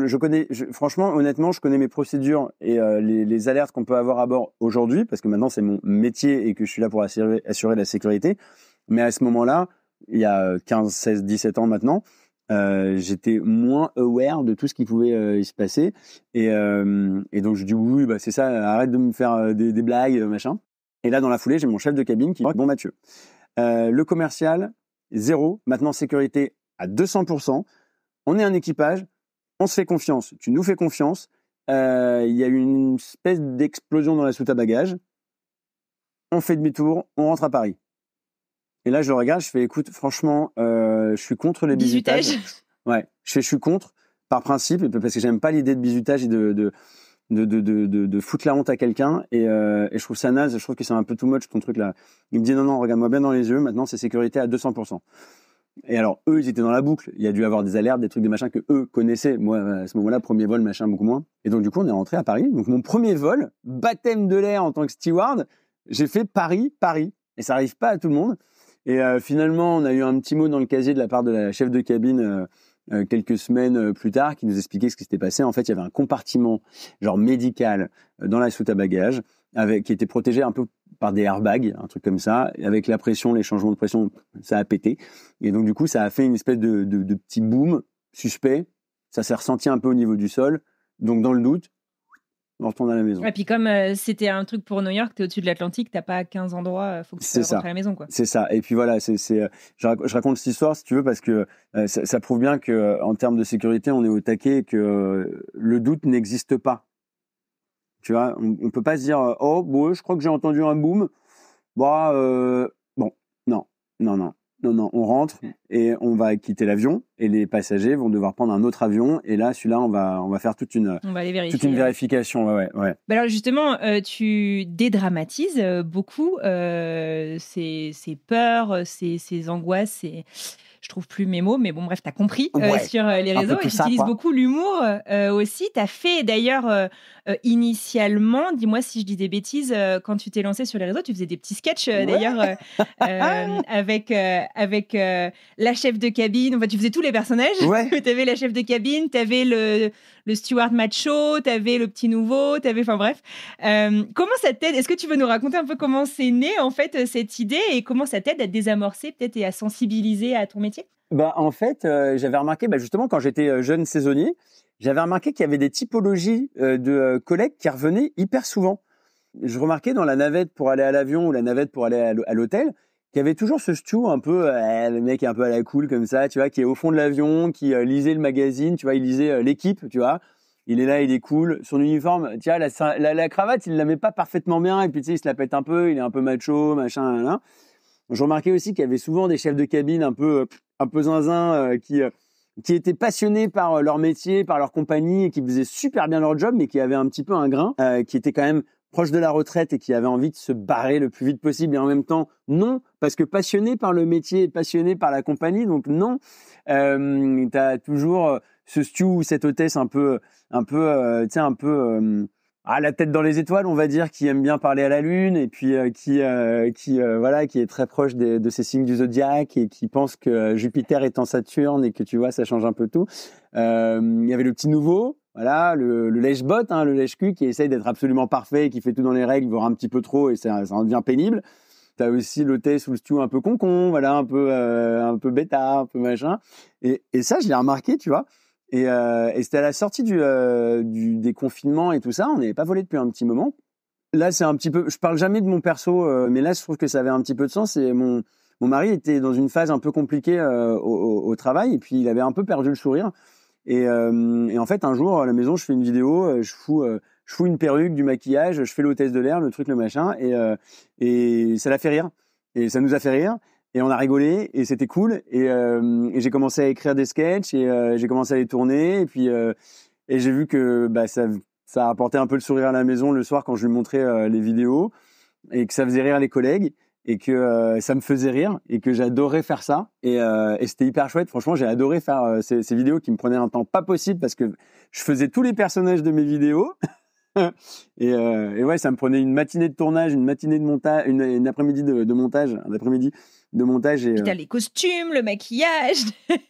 franchement, honnêtement, je connais mes procédures et les alertes qu'on peut avoir à bord aujourd'hui, parce que maintenant c'est mon métier et que je suis là pour assurer la sécurité. Mais à ce moment-là, il y a 15, 16, 17 ans maintenant, j'étais moins aware de tout ce qui pouvait y se passer. Et donc je dis oui, bah c'est ça, arrête de me faire des blagues, machin. Et là, dans la foulée, j'ai mon chef de cabine qui dit « Bon Mathieu, le commercial, 0, maintenant sécurité à 200%, on est un équipage, on se fait confiance, tu nous fais confiance, il y a eu une espèce d'explosion dans la soute à bagages, on fait demi-tour, on rentre à Paris. » Et là, je le regarde, je fais « Écoute, franchement, je suis contre les bizutages. » Ouais, je suis contre, par principe, parce que j'aime pas l'idée de bizutage et de foutre la honte à quelqu'un et je trouve ça naze, je trouve que c'est un peu too much ton truc là. Il me dit non, regarde-moi bien dans les yeux, maintenant c'est sécurité à 200%. Et alors eux ils étaient dans la boucle, il y a dû avoir des alertes, des trucs, des machins que eux connaissaient, moi à ce moment-là premier vol machin beaucoup moins. Et donc du coup on est rentré à Paris, donc mon premier vol, baptême de l'air en tant que steward, j'ai fait Paris et ça arrive pas à tout le monde. Et finalement on a eu un petit mot dans le casier de la part de la chef de cabine quelques semaines plus tard, qui nous expliquait ce qui s'était passé. En fait, il y avait un compartiment genre médical dans la soute à bagages, qui était protégé un peu par des airbags, un truc comme ça. Et avec la pression, les changements de pression, ça a pété. Et donc, du coup, ça a fait une espèce de petit boom suspect. Ça s'est ressenti un peu au niveau du sol. Donc, dans le doute, on retourne à la maison. Et puis comme c'était un truc pour New York, t'es au-dessus de l'Atlantique, t'as pas 15 endroits, faut que tu rentres à la maison, quoi. C'est ça. Et puis voilà, je raconte cette histoire si tu veux parce que ça prouve bien que en termes de sécurité, on est au taquet et que le doute n'existe pas. Tu vois, on peut pas se dire oh bon, je crois que j'ai entendu un boom. Bon, non, on rentre et on va quitter l'avion et les passagers vont devoir prendre un autre avion et là, celui-là, on va faire toute une vérification. Ouais. Bah alors justement, tu dédramatises beaucoup ces peurs, ces angoisses, je trouve plus mes mots, mais bon, bref, t'as compris sur les réseaux. Et j'utilise beaucoup l'humour aussi. T'as fait d'ailleurs initialement, dis-moi si je dis des bêtises, quand tu t'es lancé sur les réseaux, tu faisais des petits sketchs d'ailleurs avec la chef de cabine. Enfin, tu faisais tous les personnages. Ouais. T'avais la chef de cabine, t'avais le steward macho, t'avais le petit nouveau, enfin bref. Comment ça t'aide? Est-ce que tu veux nous raconter un peu comment c'est né en fait cette idée et comment ça t'aide à désamorcer peut-être et à sensibiliser à ton métier? En fait, j'avais remarqué, justement quand j'étais jeune saisonnier, j'avais remarqué qu'il y avait des typologies de collègues qui revenaient hyper souvent. Je remarquais dans la navette pour aller à l'avion ou la navette pour aller à l'hôtel, qu'il y avait toujours ce stew un peu, le mec un peu à la cool comme ça, tu vois, qui est au fond de l'avion, qui lisait le magazine, tu vois, il lisait l'équipe, tu vois. Il est là, il est cool. Son uniforme, tu vois, la cravate, il la met pas parfaitement bien et puis tu sais, il se la pète un peu, il est un peu macho, machin, là. Je remarquais aussi qu'il y avait souvent des chefs de cabine un peu zinzin qui étaient passionnés par leur métier, par leur compagnie et qui faisaient super bien leur job, mais qui avaient un petit peu un grain, qui était quand même proche de la retraite et qui avait envie de se barrer le plus vite possible. Et en même temps, non, parce que passionné par le métier et passionné par la compagnie, donc non. T'as toujours ce stew, cette hôtesse un peu, la tête dans les étoiles, on va dire, qui aime bien parler à la lune et puis qui est très proche de ces signes du zodiaque et qui pense que Jupiter est en Saturne et que tu vois, ça change un peu tout. Il y avait le petit nouveau, voilà, le lèche-botte, le lèche-cul qui essaye d'être absolument parfait et qui fait tout dans les règles, voire un petit peu trop et ça en devient pénible. T'as aussi l'hôtesse ou le stew un peu concon, voilà, un peu bêta, un peu machin. Et ça, je l'ai remarqué, tu vois. Et c'était à la sortie du déconfinement et tout ça. On n'avait pas volé depuis un petit moment. Là, c'est un petit peu. Je parle jamais de mon perso, mais là, je trouve que ça avait un petit peu de sens. Et mon mari était dans une phase un peu compliquée au travail, et puis il avait un peu perdu le sourire. Et en fait, un jour à la maison, je fais une vidéo, je fous une perruque, du maquillage, je fais l'hôtesse de l'air, le truc, le machin, et ça l'a fait rire. Et ça nous a fait rire. Et on a rigolé, et c'était cool. Et j'ai commencé à écrire des sketchs, et j'ai commencé à les tourner. Et puis et j'ai vu que ça a apporté un peu le sourire à la maison le soir quand je lui montrais les vidéos, et que ça faisait rire les collègues, et que ça me faisait rire, et que j'adorais faire ça. Et c'était hyper chouette. Franchement, j'ai adoré faire ces vidéos qui me prenaient un temps pas possible, parce que je faisais tous les personnages de mes vidéos. et ouais, ça me prenait une matinée de tournage, une matinée de montage, une après-midi de montage, un après-midi de montage. Et t'as les costumes, le maquillage.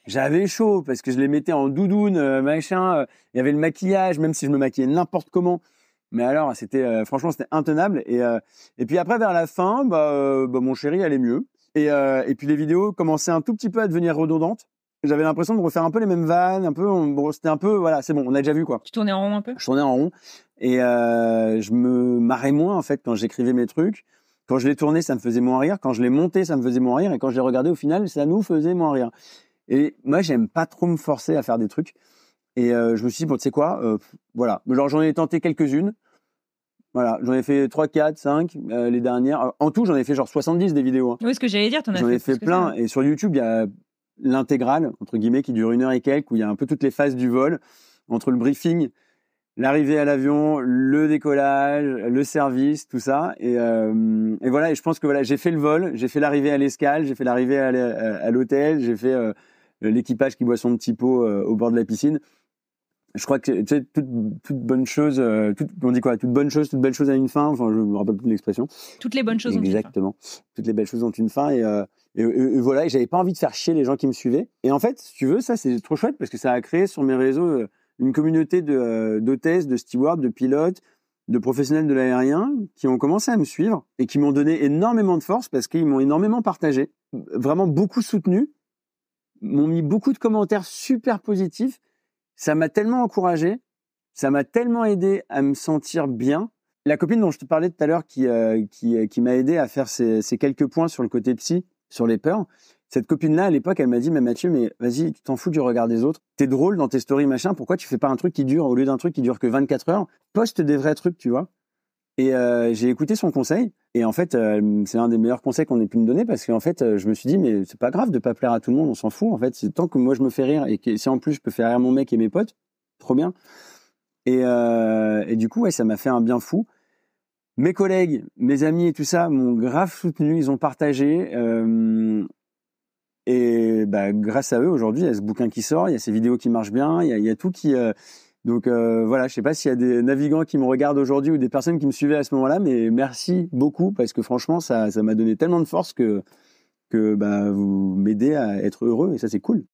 J'avais chaud parce que je les mettais en doudoune, machin. Il y avait le maquillage, même si je me maquillais n'importe comment. Mais alors, franchement, c'était intenable. Et puis après, vers la fin, mon chéri allait mieux. Et puis les vidéos commençaient un tout petit peu à devenir redondantes. J'avais l'impression de refaire un peu les mêmes vannes, c'était un peu, voilà, c'est bon, on a déjà vu quoi. Tu tournais en rond un peu? Je tournais en rond. Et je me marrais moins en fait quand j'écrivais mes trucs. Quand je les tournais, ça me faisait moins rire. Quand je les montais, ça me faisait moins rire. Et quand je les regardais, au final, ça nous faisait moins rire. Et moi, j'aime pas trop me forcer à faire des trucs. Et je me suis dit, bon, tu sais quoi, voilà. Genre, j'en ai tenté quelques-unes. Voilà, j'en ai fait 3, 4, 5, les dernières. En tout, j'en ai fait genre 70 des vidéos. Hein. Oui, ce que j'allais dire, j'en ai fait plein. Et sur YouTube, il y a l'intégrale, entre guillemets, qui dure 1 heure et quelques, où il y a un peu toutes les phases du vol, entre le briefing, l'arrivée à l'avion, le décollage, le service, tout ça. Et voilà, et je pense que voilà, j'ai fait le vol, j'ai fait l'arrivée à l'escale, j'ai fait l'arrivée à l'hôtel, j'ai fait l'équipage qui boit son petit pot au bord de la piscine. Je crois que tu sais, toute bonne chose, on dit quoi, toute bonne chose, toute belle chose a une fin. Enfin, je me rappelle plus de l'expression. Toutes les bonnes choses ont une fin. Exactement. Toutes les belles choses ont une fin. Et voilà, et j'avais pas envie de faire chier les gens qui me suivaient. Et en fait, si tu veux, ça c'est trop chouette parce que ça a créé sur mes réseaux une communauté d'hôtesses, de stewards, de pilotes, de professionnels de l'aérien qui ont commencé à me suivre et qui m'ont donné énormément de force parce qu'ils m'ont énormément partagé, vraiment beaucoup soutenu, m'ont mis beaucoup de commentaires super positifs. Ça m'a tellement encouragé, ça m'a tellement aidé à me sentir bien. La copine dont je te parlais tout à l'heure qui m'a aidé à faire ces quelques points sur le côté psy, sur les peurs, cette copine-là, à l'époque, elle m'a dit, mais Mathieu, mais vas-y, tu t'en fous du regard des autres. T'es drôle dans tes stories, machin, pourquoi tu fais pas un truc qui dure, au lieu d'un truc qui dure que 24 heures, poste des vrais trucs, tu vois. Et j'ai écouté son conseil, et en fait, c'est un des meilleurs conseils qu'on ait pu me donner, parce qu'en fait, je me suis dit, mais c'est pas grave de pas plaire à tout le monde, on s'en fout, en fait, c'est tant que moi je me fais rire, et que si en plus je peux faire rire mon mec et mes potes, trop bien. Et du coup, ouais, ça m'a fait un bien fou. Mes collègues, mes amis et tout ça m'ont grave soutenu, ils ont partagé, et grâce à eux, aujourd'hui, il y a ce bouquin qui sort, il y a ces vidéos qui marchent bien, il y a tout qui... Donc voilà, je sais pas s'il y a des navigants qui me regardent aujourd'hui ou des personnes qui me suivaient à ce moment-là, mais merci beaucoup parce que franchement, ça m'a donné tellement de force que vous m'aidez à être heureux et ça, c'est cool.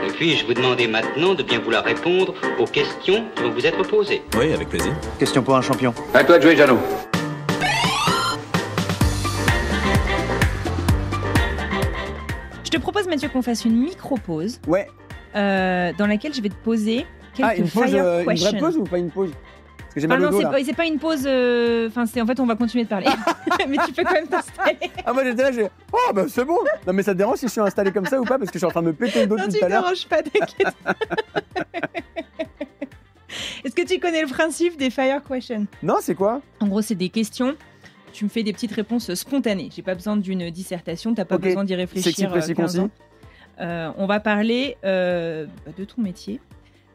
Et puis, je vous demandais maintenant de bien vouloir répondre aux questions qui vont vous être posées. Oui, avec plaisir. Question pour un champion. À toi de jouer, Jeannot. Je te propose, Mathieu, qu'on fasse une micro-pause. Ouais. Dans laquelle je vais te poser quelques fire questions. Une vraie pause ou pas une pause? Parce que j'ai mal au dos, là. C'est pas une pause. En fait, on va continuer de parler. Mais tu peux quand même t'installer. Ah, moi j'étais là, c'est bon. Non, mais ça te dérange si je suis installé comme ça ou pas? Parce que je suis en train de me péter le dos tout à l'heure. Non, tu te déranges pas, t'inquiète. Est-ce que tu connais le principe des fire questions? Non, c'est quoi? En gros, c'est des questions. Tu me fais des petites réponses spontanées. J'ai pas besoin d'une dissertation. T'as pas besoin d'y réfléchir. C'est précis, 15 ans. On va parler de ton métier.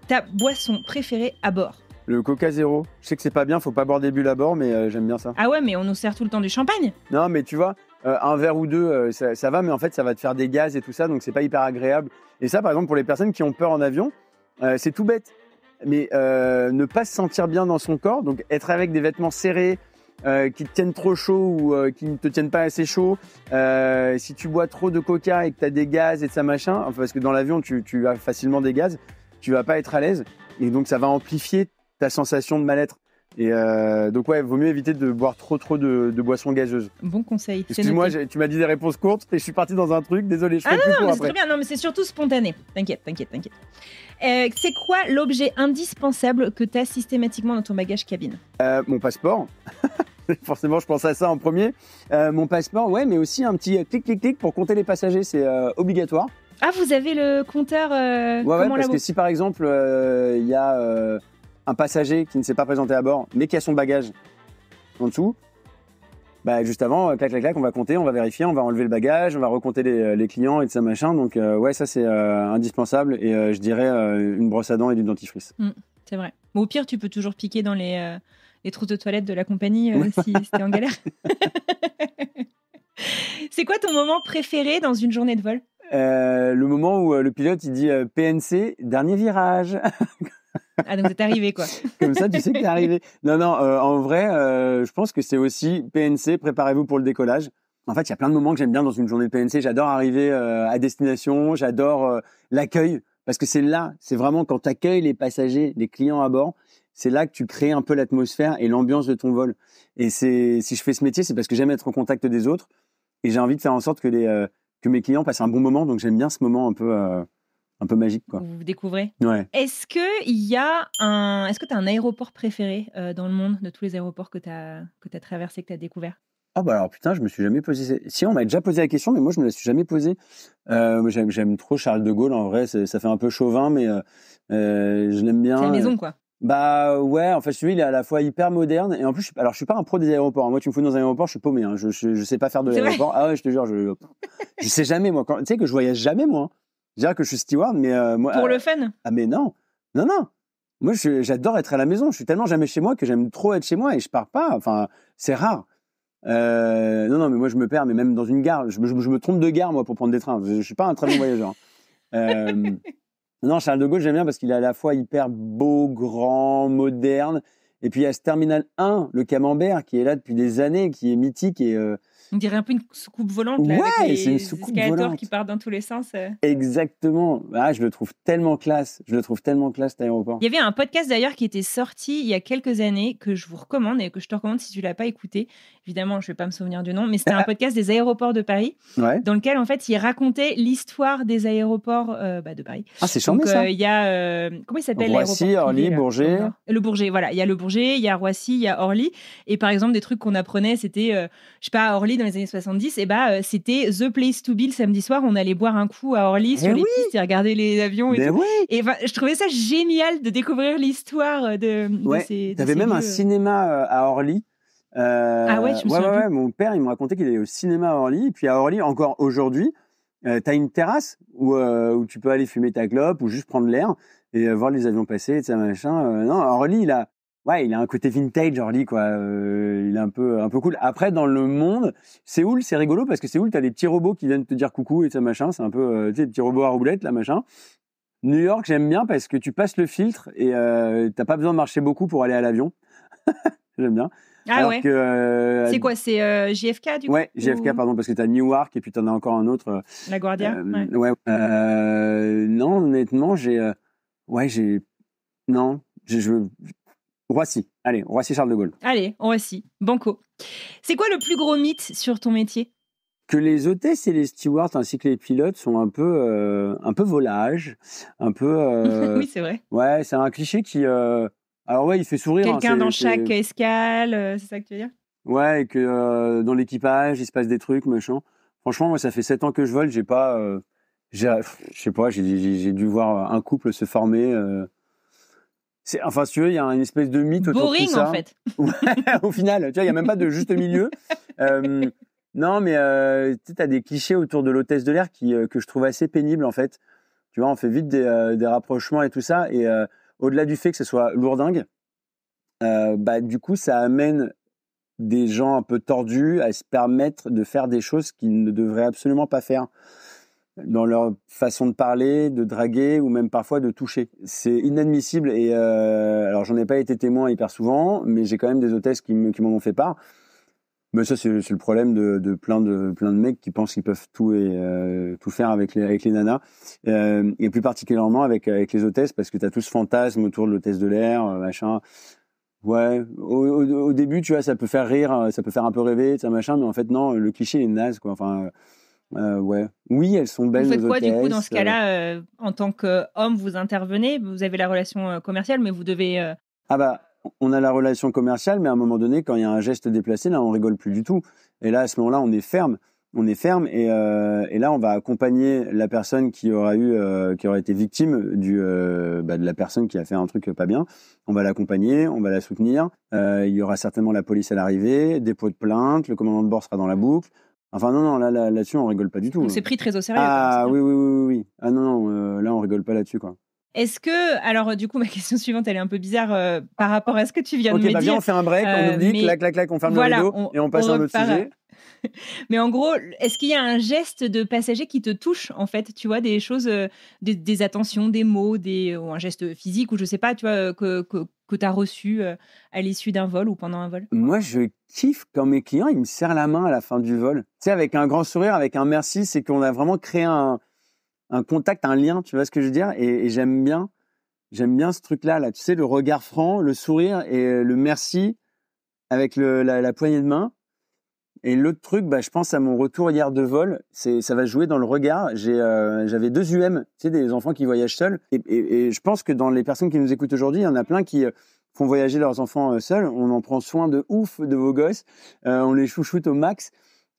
Ta boisson préférée à bord? Le Coca Zéro. Je sais que c'est pas bien, faut pas boire des bulles à bord, mais j'aime bien ça. Ah ouais, mais on nous sert tout le temps du champagne. Non, mais tu vois, un verre ou deux, ça va, mais en fait, ça va te faire des gaz et tout ça, donc c'est pas hyper agréable. Et ça, par exemple, pour les personnes qui ont peur en avion, c'est tout bête. Mais ne pas se sentir bien dans son corps, donc être avec des vêtements serrés, qui te tiennent trop chaud ou qui ne te tiennent pas assez chaud. Si tu bois trop de coca et que tu as des gaz et de ça machin, enfin, parce que dans l'avion tu as facilement des gaz, tu vas pas être à l'aise et donc ça va amplifier ta sensation de mal-être. Et donc ouais, vaut mieux éviter de boire trop de boissons gazeuses. Bon conseil. Excuse-moi, tu m'as dit des réponses courtes et je suis parti dans un truc. Désolé, je fais plus court mais après. c'est très bien. Non, mais c'est surtout spontané. T'inquiète. C'est quoi l'objet indispensable que tu as systématiquement dans ton bagage cabine? Mon passeport. Forcément, je pense à ça en premier. Mon passeport, ouais, mais aussi un petit clic pour compter les passagers, c'est obligatoire. Ah, vous avez le compteur Ouais, parce que si par exemple il y a un passager qui ne s'est pas présenté à bord, mais qui a son bagage en dessous, bah juste avant, clac, on va compter, on va vérifier, on va enlever le bagage, on va recompter les clients et de ça machin. Donc ouais, ça c'est indispensable et je dirais une brosse à dents et du dentifrice. C'est vrai. Bon, au pire, tu peux toujours piquer dans les trousses de toilette de la compagnie si t'es en galère. C'est quoi ton moment préféré dans une journée de vol? Le moment où le pilote il dit PNC, dernier virage. Ah, donc t'es arrivé, quoi. Comme ça, tu sais que t'es arrivé. Non, en vrai, je pense que c'est aussi PNC, préparez-vous pour le décollage. En fait, il y a plein de moments que j'aime bien dans une journée de PNC. J'adore arriver à destination, j'adore l'accueil, parce que c'est vraiment quand tu accueilles les passagers, les clients à bord, c'est là que tu crées un peu l'atmosphère et l'ambiance de ton vol. Et si je fais ce métier, c'est parce que j'aime être au contact des autres et j'ai envie de faire en sorte que mes clients passent un bon moment. Donc j'aime bien ce moment un peu magique, quoi. Vous découvrez. Ouais. Est-ce que tu as un aéroport préféré dans le monde, de tous les aéroports que tu as traversés, que tu as découvert? Ah bah alors putain, je me suis jamais posé. Si, on m'a déjà posé la question, mais moi je me la suis jamais posée. J'aime trop Charles de Gaulle, en vrai, ça fait un peu chauvin, mais je l'aime bien. C'est la maison, quoi. Bah ouais, en fait celui il est à la fois hyper moderne et en plus je suis pas un pro des aéroports. Moi tu me fous dans un aéroport, je suis paumé. Hein. Je sais pas faire de l'aéroport. Ah ouais, je te jure, je sais jamais moi. Tu sais que je voyage jamais moi. Je dirais que je suis steward, mais moi. Pour le fun. Ah mais non. Moi j'adore être à la maison. Je suis tellement jamais chez moi que j'aime trop être chez moi et je pars pas. Enfin c'est rare. Non, mais moi je me perds, mais même dans une gare, je me trompe de gare moi pour prendre des trains. Je suis pas un très bon voyageur. Non, Charles de Gaulle j'aime bien parce qu'il est à la fois hyper beau, grand, moderne, et puis il y a ce terminal 1, le Camembert, qui est là depuis des années, qui est mythique et on dirait un peu une soucoupe volante là, ouais, avec c'est une les soucoupe escalators volante qui partent dans tous les sens. Exactement. Ah, je le trouve tellement classe. Cet aéroport. Il y avait un podcast d'ailleurs qui était sorti il y a quelques années que je vous recommande et que je te recommande si tu l'as pas écouté. Évidemment, je vais pas me souvenir du nom, mais c'était un podcast des aéroports de Paris, dans lequel en fait il racontait l'histoire des aéroports de Paris. Ah, c'est charmant ça. Il y a comment il s'appelle Roissy, l'aéroport Orly, Bourget. Le Bourget, voilà. Il y a le Bourget, il y a Roissy, il y a Orly. Et par exemple, des trucs qu'on apprenait, c'était, je sais pas, à Orly dans les années 70, c'était the place to be le samedi soir. On allait boire un coup à Orly sur les pistes et regarder les avions et tout. Oui. Et je trouvais ça génial de découvrir l'histoire de ces. T'avais même un cinéma à Orly. Ah ouais, je me souviens. Ouais, mon père, il me racontait qu'il allait au cinéma à Orly. Et puis à Orly, encore aujourd'hui, t'as une terrasse où tu peux aller fumer ta clope ou juste prendre l'air et voir les avions passer et ça machin. Non, Orly, il a un côté vintage, Orly, quoi. Il est un peu cool. Après, dans le monde, Séoul, c'est rigolo parce que Séoul, t'as des petits robots qui viennent te dire coucou et ça machin. C'est un peu, tu sais, des petits robots à roulettes, là, machin. New York, j'aime bien parce que tu passes le filtre et t'as pas besoin de marcher beaucoup pour aller à l'avion. J'aime bien. Ah alors ouais. Que, c'est quoi? C'est JFK du coup? Ouais, JFK, pardon, parce que t'as Newark et puis t'en as encore un autre. La Guardia. Ouais. Non, honnêtement, Roissy. Allez, Roissy-Charles de Gaulle. Allez, Roissy. Banco. C'est quoi le plus gros mythe sur ton métier? Que les hôtesses et les stewards ainsi que les pilotes sont un peu volages, un peu. Oui, c'est vrai. Ouais, c'est un cliché qui. Alors ouais, il fait sourire. Quelqu'un dans chaque escale, c'est ça que tu veux dire? Ouais, et que dans l'équipage, il se passe des trucs, machin. Franchement, moi, ça fait 7 ans que je vole, je sais pas, j'ai dû voir un couple se former. Enfin, si tu veux, il y a une espèce de mythe autour de tout ça. Boring, en fait. Ouais, au final, tu vois, il y a même pas de juste milieu. Non, mais tu as des clichés autour de l'hôtesse de l'air que je trouve assez pénibles, en fait. Tu vois, on fait vite des rapprochements et tout ça. Et au-delà du fait que ce soit lourdingue, du coup, ça amène des gens un peu tordus à se permettre de faire des choses qu'ils ne devraient absolument pas faire dans leur façon de parler, de draguer ou même parfois de toucher. C'est inadmissible. Et alors, j'en ai pas été témoin hyper souvent, mais j'ai quand même des hôtesses qui m'en ont fait part. Mais ça, c'est le problème de plein de mecs qui pensent qu'ils peuvent tout faire avec les nanas. Et plus particulièrement avec les hôtesses, parce que tu as tout ce fantasme autour de l'hôtesse de l'air, machin. Ouais, au début, tu vois, ça peut faire rire, ça peut faire un peu rêver, ça machin, mais en fait, non, le cliché est naze, quoi. Enfin, ouais. Oui, elles sont belles, Vous faites nos quoi, du coup, hôtesses. dans ce cas-là, en tant qu'homme, vous intervenez, vous avez la relation commerciale, mais vous devez... Ah bah, on a la relation commerciale, mais à un moment donné, quand il y a un geste déplacé, là, on rigole plus du tout. Et là, à ce moment-là, on est ferme. Et là, on va accompagner la personne qui aura été victime de la personne qui a fait un truc pas bien. On va l'accompagner, on va la soutenir. Il y aura certainement la police à l'arrivée, dépôt de plainte, le commandant de bord sera dans la boucle. Enfin non, là-dessus, on rigole pas du tout. Donc c'est pris très au sérieux. Ah oui. Ah non, là, on rigole pas là-dessus, quoi. Est-ce que, alors du coup, ma question suivante, elle est un peu bizarre par rapport à ce que tu viens de me dire. Ok, viens, on fait un break, on oublie, clac, on ferme le rideau et on passe à un autre sujet. Mais en gros, est-ce qu'il y a un geste de passager qui te touche, en fait? Tu vois, des choses, des attentions, des mots, ou un geste physique, ou je sais pas, tu vois, que tu as reçu à l'issue d'un vol ou pendant un vol? Moi, je kiffe quand mes clients, ils me serrent la main à la fin du vol. Tu sais, avec un grand sourire, avec un merci, c'est qu'on a vraiment créé un contact, un lien, tu vois ce que je veux dire? Et j'aime bien ce truc-là, tu sais, le regard franc, le sourire et le merci avec la poignée de main. Et l'autre truc, je pense à mon retour hier de vol, ça va jouer dans le regard. J'avais 2 UM, tu sais, des enfants qui voyagent seuls. Et je pense que dans les personnes qui nous écoutent aujourd'hui, il y en a plein qui font voyager leurs enfants seuls. On en prend soin de ouf de vos gosses. On les chouchoute au max.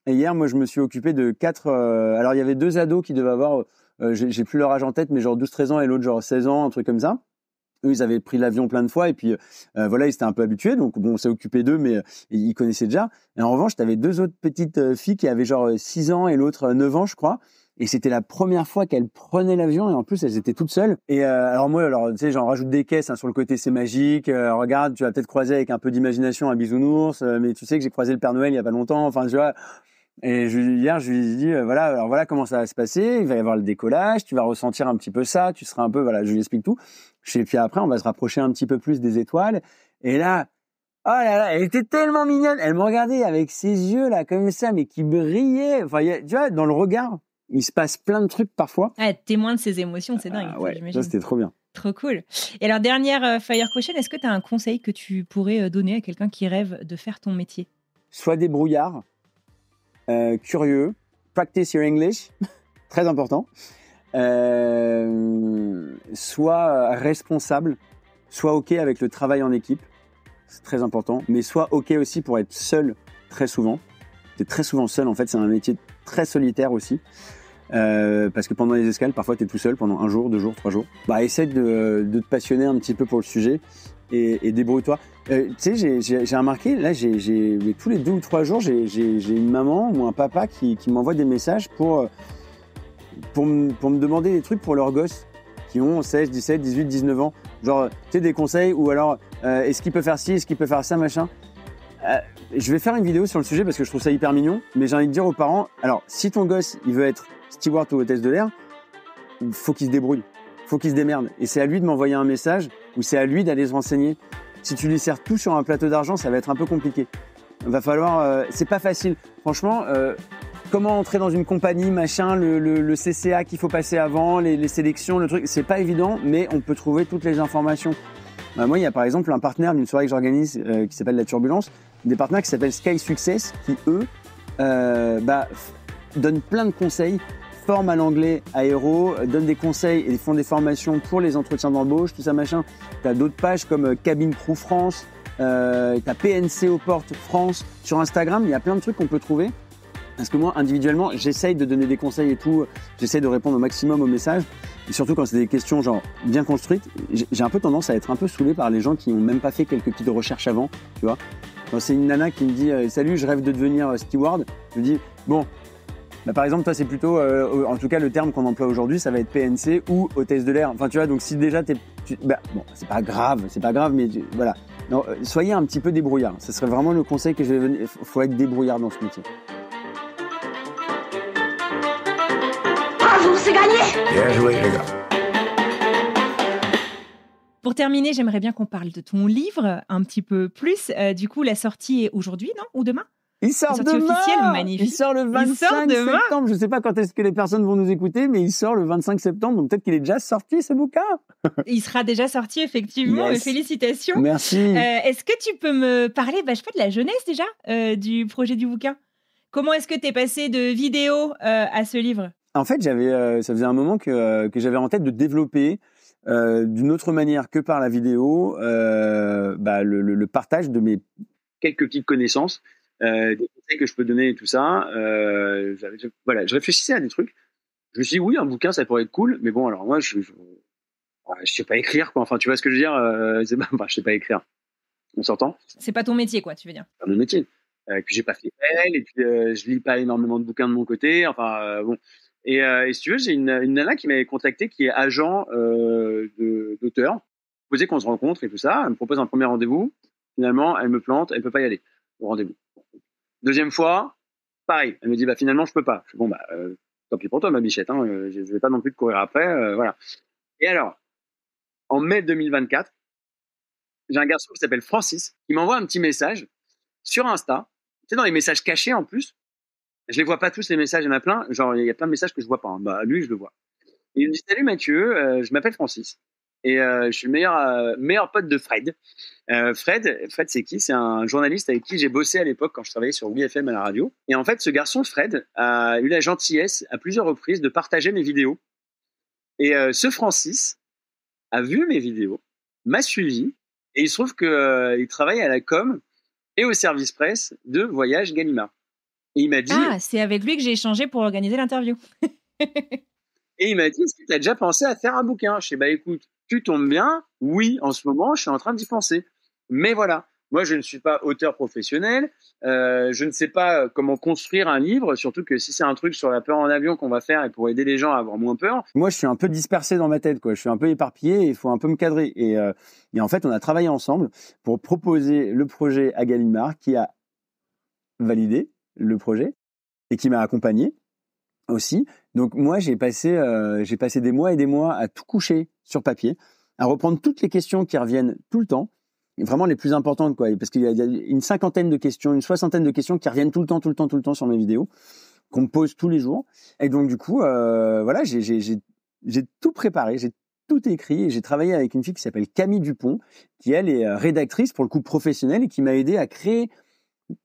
Et hier, moi, je me suis occupé de 4... alors, il y avait 2 ados qui devaient avoir... j'ai plus leur âge en tête, mais genre 12-13 ans et l'autre genre 16 ans, un truc comme ça. Eux, ils avaient pris l'avion plein de fois et puis voilà, ils s'étaient un peu habitués. Donc bon, on s'est occupé d'eux, mais ils connaissaient déjà. Et en revanche, t'avais 2 autres petites filles qui avaient genre 6 ans et l'autre 9 ans, je crois. Et c'était la première fois qu'elles prenaient l'avion et en plus, elles étaient toutes seules. Et alors moi, tu sais, j'en rajoute des caisses sur le côté, c'est magique. Regarde, tu vas peut-être croiser avec un peu d'imagination un bisounours, mais tu sais que j'ai croisé le Père Noël il y a pas longtemps. Enfin, tu vois. Et hier, je lui ai dit, voilà comment ça va se passer. Il va y avoir le décollage, tu vas ressentir un petit peu ça, tu seras un peu, je lui explique tout. Et puis après, on va se rapprocher un petit peu plus des étoiles. Et là, oh là là, elle était tellement mignonne. Elle me regardait avec ses yeux là, comme ça, mais qui brillaient. Enfin, tu vois, dans le regard, il se passe plein de trucs parfois. Témoin de ses émotions, c'est dingue. Ouais, ça c'était trop bien. Trop cool. Et alors, dernière Fire Question, est-ce que tu as un conseil que tu pourrais donner à quelqu'un qui rêve de faire ton métier? Sois débrouillard. Curieux, practice your English, très important. Sois responsable, sois OK avec le travail en équipe, c'est très important, mais sois OK aussi pour être seul très souvent. T'es très souvent seul, en fait, c'est un métier très solitaire aussi. Parce que pendant les escales, parfois t'es tout seul pendant 1 jour, 2 jours, 3 jours. Essaie de te passionner un petit peu pour le sujet et débrouille-toi. Tu sais, j'ai remarqué, là, tous les 2 ou 3 jours, j'ai une maman ou un papa qui m'envoie des messages pour me demander des trucs pour leurs gosses qui ont 16, 17, 18, 19 ans. Genre, tu sais, des conseils ou alors, est-ce qu'il peut faire ci, est-ce qu'il peut faire ça, machin. Je vais faire une vidéo sur le sujet parce que je trouve ça hyper mignon, mais j'ai envie de dire aux parents, alors, si ton gosse, il veut être steward ou hôtesse de l'air, il faut qu'il se débrouille, faut qu'il se démerde. Et c'est à lui de m'envoyer un message ou c'est à lui d'aller se renseigner. Si tu lui sers tout sur un plateau d'argent, ça va être un peu compliqué. Il va falloir... c'est pas facile. Franchement, comment entrer dans une compagnie, machin, le CCA qu'il faut passer avant, les sélections, le truc, c'est pas évident, mais on peut trouver toutes les informations. Moi, il y a par exemple un partenaire d'une soirée que j'organise qui s'appelle La Turbulence, des partenaires qui s'appellent Sky Success, qui eux, donnent plein de conseils, forment à l'anglais aéro, donnent des conseils et font des formations pour les entretiens d'embauche, tout ça machin. T'as d'autres pages comme Cabine Crew France, t'as PNC aux portes France. Sur Instagram, il y a plein de trucs qu'on peut trouver. Parce que moi, individuellement, j'essaye de donner des conseils et tout. J'essaye de répondre au maximum aux messages. Et surtout quand c'est des questions genre bien construites. J'ai un peu tendance à être un peu saoulé par les gens qui n'ont même pas fait quelques petites recherches avant, tu vois. Quand c'est une nana qui me dit « Salut, je rêve de devenir steward », je lui dis « Bon, par exemple, toi, c'est plutôt, en tout cas, le terme qu'on emploie aujourd'hui, ça va être PNC ou hôtesse de l'air. Enfin, tu vois, donc si déjà bon, c'est pas grave, mais voilà. Non, soyez un petit peu débrouillard. Ce serait vraiment le conseil que je vais donner. Faut être débrouillard dans ce métier. Bravo, c'est gagné! Bien joué, les gars. Pour terminer, j'aimerais bien qu'on parle de ton livre un petit peu plus. Du coup, la sortie est aujourd'hui, non? Ou demain? Il sort sortie demain. officielle, magnifique. Il sort le 25 demain. septembre. Je sais pas quand est-ce que les personnes vont nous écouter, mais il sort le 25 septembre. Donc peut-être qu'il est déjà sorti, ce bouquin. Il sera déjà sorti, effectivement. Yes. Félicitations. Merci. Est-ce que tu peux me parler, je sais pas, de la jeunesse déjà, du projet du bouquin? Comment est-ce que tu es passé de vidéo à ce livre? En fait, ça faisait un moment que j'avais en tête de développer d'une autre manière que par la vidéo, le partage de mes quelques petites connaissances, des conseils que je peux donner et tout ça. Je réfléchissais à des trucs. Je me suis dit, oui, un bouquin, ça pourrait être cool. Mais bon, alors moi, je sais pas écrire, quoi. Enfin, tu vois ce que je veux dire? Je sais pas écrire. On s'entend? C'est pas ton métier, quoi, tu veux dire? C'est pas mon métier. Puis j'ai pas fait elle, et puis je lis pas énormément de bouquins de mon côté. Enfin, bon. Et si tu veux, j'ai une nana qui m'avait contacté, qui est agent d'auteur. Posé qu'on se rencontre et tout ça. Elle me propose un premier rendez-vous. Finalement, elle me plante, elle peut pas y aller au rendez-vous. Deuxième fois, pareil. Elle me dit, finalement, je peux pas. Je dis, tant pis pour toi, ma bichette. Hein, je vais pas non plus te courir après. Voilà. Et alors, en mai 2024, j'ai un garçon qui s'appelle Francis qui m'envoie un petit message sur Insta. Tu sais, dans les messages cachés en plus. Je les vois pas tous, les messages, il y en a plein. Genre, il y a plein de messages que je vois pas. Hein. Lui, je le vois. Et il me dit, salut Mathieu, je m'appelle Francis. Et je suis le meilleur pote de Fred. Fred, c'est qui? C'est un journaliste avec qui j'ai bossé à l'époque quand je travaillais sur WFM à la radio. Et en fait, ce garçon, Fred, a eu la gentillesse à plusieurs reprises de partager mes vidéos. Et ce Francis a vu mes vidéos, m'a suivi, et il se trouve qu'il travaille à la com et au service presse de Voyage Gallimard. Et il m'a dit... Ah, c'est avec lui que j'ai échangé pour organiser l'interview. Et il m'a dit, est-ce que tu as déjà pensé à faire un bouquin? Je sais, écoute, tu tombes bien. Oui, en ce moment, je suis en train d'y penser. Mais voilà, moi, je ne suis pas auteur professionnel. Je ne sais pas comment construire un livre, surtout que si c'est un truc sur la peur en avion qu'on va faire et pour aider les gens à avoir moins peur. Moi, je suis un peu dispersé dans ma tête, quoi. Je suis un peu éparpillé et il faut un peu me cadrer. Et en fait, on a travaillé ensemble pour proposer le projet à Gallimard, qui a validé le projet et qui m'a accompagné aussi. Donc moi, j'ai passé des mois et des mois à tout coucher sur papier, à reprendre toutes les questions qui reviennent tout le temps, vraiment les plus importantes, quoi, parce qu'il y a une cinquantaine de questions, une soixantaine de questions qui reviennent tout le temps sur mes vidéos, qu'on me pose tous les jours. Et donc du coup, voilà, j'ai tout préparé, j'ai tout écrit et j'ai travaillé avec une fille qui s'appelle Camille Dupont, qui elle est rédactrice pour le coup professionnelle et qui m'a aidé à créer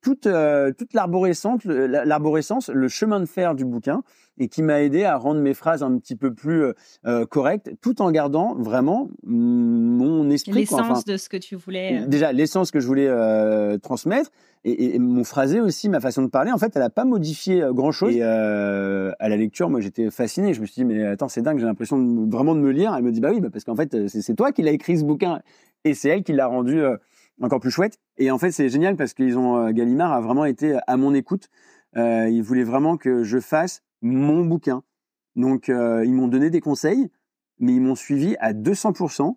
toute l'arborescence, le chemin de fer du bouquin, et qui m'a aidé à rendre mes phrases un petit peu plus correctes, tout en gardant vraiment mon esprit. L'essence de ce que tu voulais. Déjà, l'essence que je voulais transmettre, et mon phrasé aussi, ma façon de parler, en fait, elle n'a pas modifié grand-chose. Et à la lecture, moi, j'étais fasciné. Je me suis dit, mais attends, c'est dingue, j'ai l'impression vraiment de me lire. Elle me dit, oui, parce qu'en fait, c'est toi qui l'as écrit ce bouquin, et c'est elle qui l'a rendu encore plus chouette. Et en fait, c'est génial parce qu'ils Gallimard a vraiment été à mon écoute. Ils voulaient vraiment que je fasse mon bouquin. Donc, ils m'ont donné des conseils, mais ils m'ont suivi à 200%.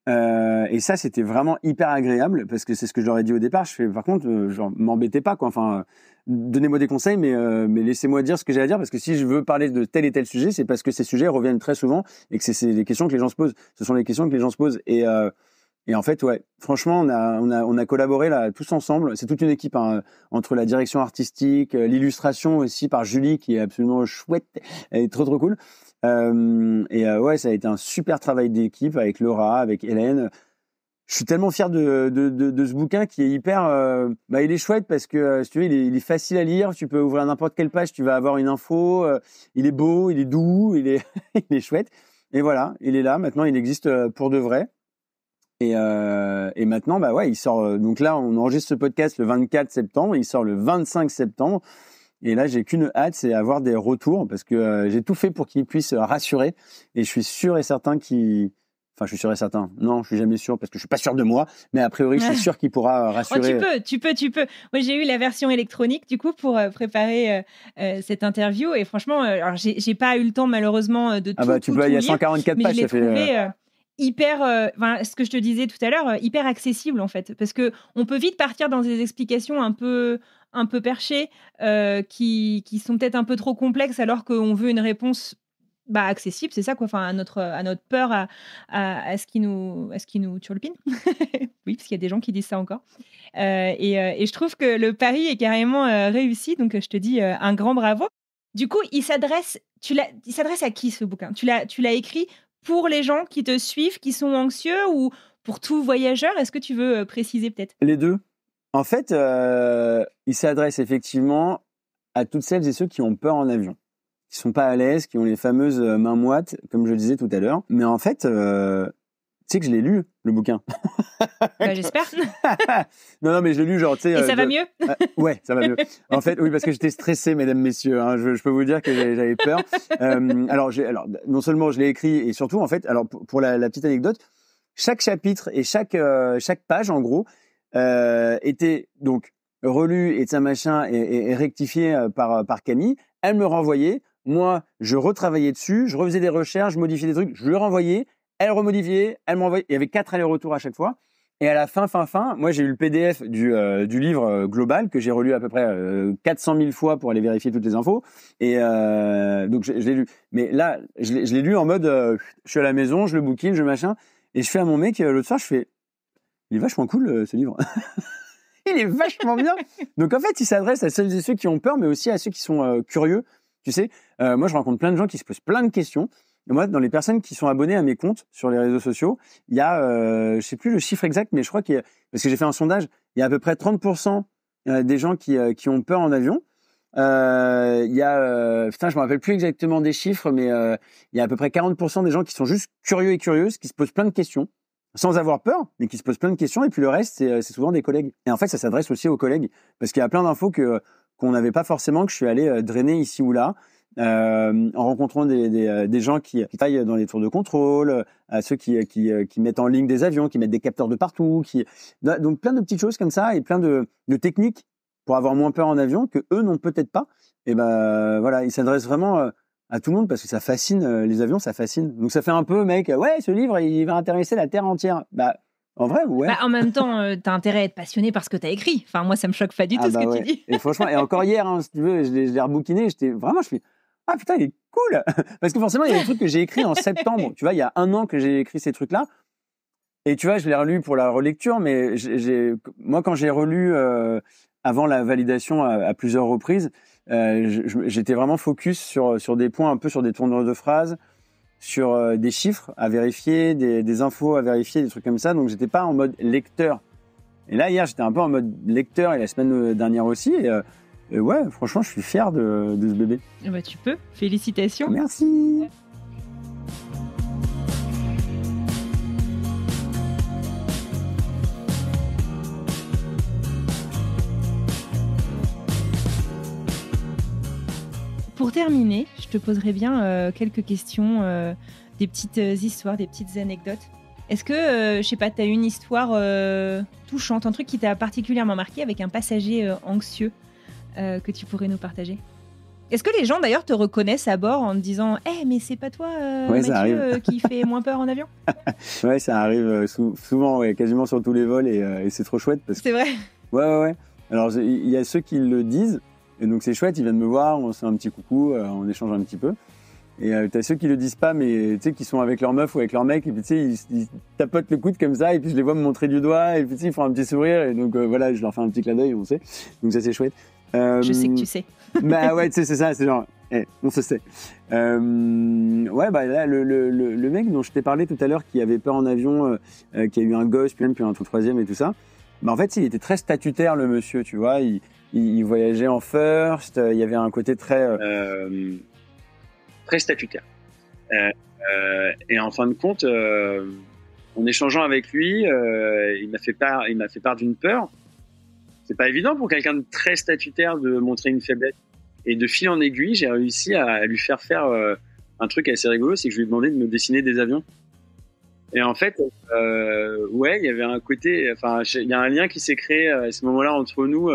Et ça, c'était vraiment hyper agréable parce que c'est ce que je leur ai dit au départ. Je fais, par contre, genre, m'embêtez pas, quoi. Enfin, donnez-moi des conseils, mais laissez-moi dire ce que j'ai à dire, parce que si je veux parler de tel et tel sujet, c'est parce que ces sujets reviennent très souvent et que c'est les questions que les gens se posent. Ce sont les questions que les gens se posent. Et en fait, ouais, franchement, on a collaboré là tous ensemble. C'est toute une équipe, hein, entre la direction artistique, l'illustration aussi par Julie, qui est absolument chouette, elle est trop cool. Ouais, ça a été un super travail d'équipe avec Laura, avec Hélène. Je suis tellement fier de ce bouquin qui est hyper. Il est chouette parce que si tu veux, il est facile à lire. Tu peux ouvrir n'importe quelle page, tu vas avoir une info. Il est beau, il est doux, il est chouette. Et voilà, il est là. Maintenant, il existe pour de vrai. Et maintenant, il sort. Donc là, on enregistre ce podcast le 24 septembre. Il sort le 25 septembre. Et là, j'ai qu'une hâte, c'est avoir des retours, parce que j'ai tout fait pour qu'ils puissent rassurer. Et je suis sûr et certain Enfin, je suis sûr et certain. Non, je suis jamais sûr parce que je suis pas sûr de moi. Mais a priori, je suis sûr qu'il pourra rassurer. Oh, tu peux. Moi, j'ai eu la version électronique du coup pour préparer cette interview. Et franchement, alors j'ai pas eu le temps malheureusement de tout. Tu peux. Il y a 144 pages. Mais je l'ai trouvé hyper. Ce que je te disais tout à l'heure, hyper accessible en fait, parce que on peut vite partir dans des explications un peu perchées qui sont peut-être un peu trop complexes alors qu'on veut une réponse accessible, c'est ça quoi, enfin à notre peur, à ce qui nous turlupine. Oui, parce qu'il y a des gens qui disent ça encore. Et je trouve que le pari est carrément réussi, donc je te dis un grand bravo. Du coup, il s'adresse à qui ce bouquin? Tu l'as écrit pour les gens qui te suivent, qui sont anxieux, ou pour tout voyageur? Est-ce que tu veux préciser peut-être? Les deux. En fait, il s'adresse effectivement à toutes celles et ceux qui ont peur en avion, qui sont pas à l'aise, qui ont les fameuses mains moites, comme je le disais tout à l'heure. Mais en fait, tu sais que je l'ai lu, le bouquin. J'espère. Non, mais je l'ai lu genre, tu sais... Et ça va mieux? Ouais, ça va mieux. En fait, oui, parce que j'étais stressé, mesdames, messieurs. Hein, je peux vous dire que j'avais peur. Alors, non seulement je l'ai écrit, et surtout, en fait, alors pour la petite anecdote, chaque chapitre et chaque page, en gros, était donc relu et de ça machin et rectifié par Camille. Elle me renvoyait. Moi, je retravaillais dessus, je refaisais des recherches, je modifiais des trucs, je lui renvoyais. Elle remodifiait, elle m'envoyait. Il y avait 4 allers-retours à chaque fois. Et à la fin, moi, j'ai eu le PDF du livre global que j'ai relu à peu près 400 000 fois pour aller vérifier toutes les infos. Et donc, je l'ai lu. Mais là, je l'ai lu en mode, je suis à la maison, je le bookine, je machin. Et je fais à mon mec, l'autre soir, je fais, il est vachement cool, ce livre. Il est vachement bien. Donc, en fait, il s'adresse à celles et ceux qui ont peur, mais aussi à ceux qui sont curieux. Tu sais, moi, je rencontre plein de gens qui se posent plein de questions. Et moi, dans les personnes qui sont abonnées à mes comptes sur les réseaux sociaux, il y a, je sais plus le chiffre exact, mais je crois parce que j'ai fait un sondage, il y a à peu près 30% des gens qui ont peur en avion. Il y a, je me rappelle plus exactement des chiffres, mais il y a à peu près 40% des gens qui sont juste curieux et curieuses, qui se posent plein de questions, sans avoir peur, mais qui se posent plein de questions. Et puis le reste, c'est souvent des collègues. Et en fait, ça s'adresse aussi aux collègues, parce qu'il y a plein d'infos qu'on n'avait pas forcément, que je suis allé drainer ici ou là. En rencontrant des gens qui travaillent dans les tours de contrôle, à ceux qui mettent en ligne des avions, qui mettent des capteurs de partout, donc plein de petites choses comme ça et plein de techniques pour avoir moins peur en avion que eux n'ont peut-être pas. Et voilà, il s'adresse vraiment à tout le monde parce que ça fascine, les avions, ça fascine. Donc ça fait un peu, mec, ouais, ce livre, il va intéresser la Terre entière. En vrai, ouais. En même temps, t'as intérêt à être passionné par ce que t'as écrit. Enfin, moi, ça me choque pas du tout ce que tu dis. Et franchement, et encore hier, hein, si tu veux, je l'ai rebouquiné, je fais, ah putain, il est cool! Parce que forcément, il y a des trucs que j'ai écrits en septembre. Tu vois, il y a 1 an que j'ai écrit ces trucs-là. Et tu vois, je l'ai relu pour la relecture, mais moi, quand j'ai relu avant la validation à plusieurs reprises, j'étais vraiment focus sur des points, un peu sur des tournures de phrases, sur des chiffres à vérifier, des infos à vérifier, des trucs comme ça. Donc, j'étais pas en mode lecteur. Et là, hier, j'étais un peu en mode lecteur et la semaine dernière aussi. Et ouais, franchement, je suis fier de ce bébé. Tu peux. Félicitations. Merci. Pour terminer, je te poserai bien quelques questions, des petites histoires, des petites anecdotes. Est-ce que, je sais pas, tu as une histoire touchante, un truc qui t'a particulièrement marqué avec un passager anxieux que tu pourrais nous partager? Est-ce que les gens d'ailleurs te reconnaissent à bord en te disant mais c'est pas toi Mathieu qui fait moins peur en avion? Ouais, ça arrive souvent, ouais, quasiment sur tous les vols et c'est trop chouette parce que... C'est vrai? Ouais. Alors il y a ceux qui le disent et donc c'est chouette, ils viennent me voir, on se fait un petit coucou, on échange un petit peu. Et t'as ceux qui le disent pas, mais tu sais, qui sont avec leur meuf ou avec leur mec, et puis tu sais, ils tapotent le coude comme ça, et puis je les vois me montrer du doigt, et puis tu sais, ils font un petit sourire, et donc voilà, je leur fais un petit clin d'œil, on sait. Donc ça, c'est chouette. Je sais que tu sais. Ouais, tu sais, c'est ça, c'est genre, on se sait. Là, le mec dont je t'ai parlé tout à l'heure, qui avait peur en avion, qui a eu un gosse, puis un tout troisième et tout ça, en fait, il était très statutaire, le monsieur, tu vois, il voyageait en first, il y avait un côté très statutaire. Et en fin de compte, en échangeant avec lui, il m'a fait part d'une peur. C'est pas évident pour quelqu'un de très statutaire de montrer une faiblesse. Et de fil en aiguille, j'ai réussi à lui faire un truc assez rigolo, c'est que je lui ai demandé de me dessiner des avions. Et en fait, il y avait un côté, il y a un lien qui s'est créé à ce moment-là entre nous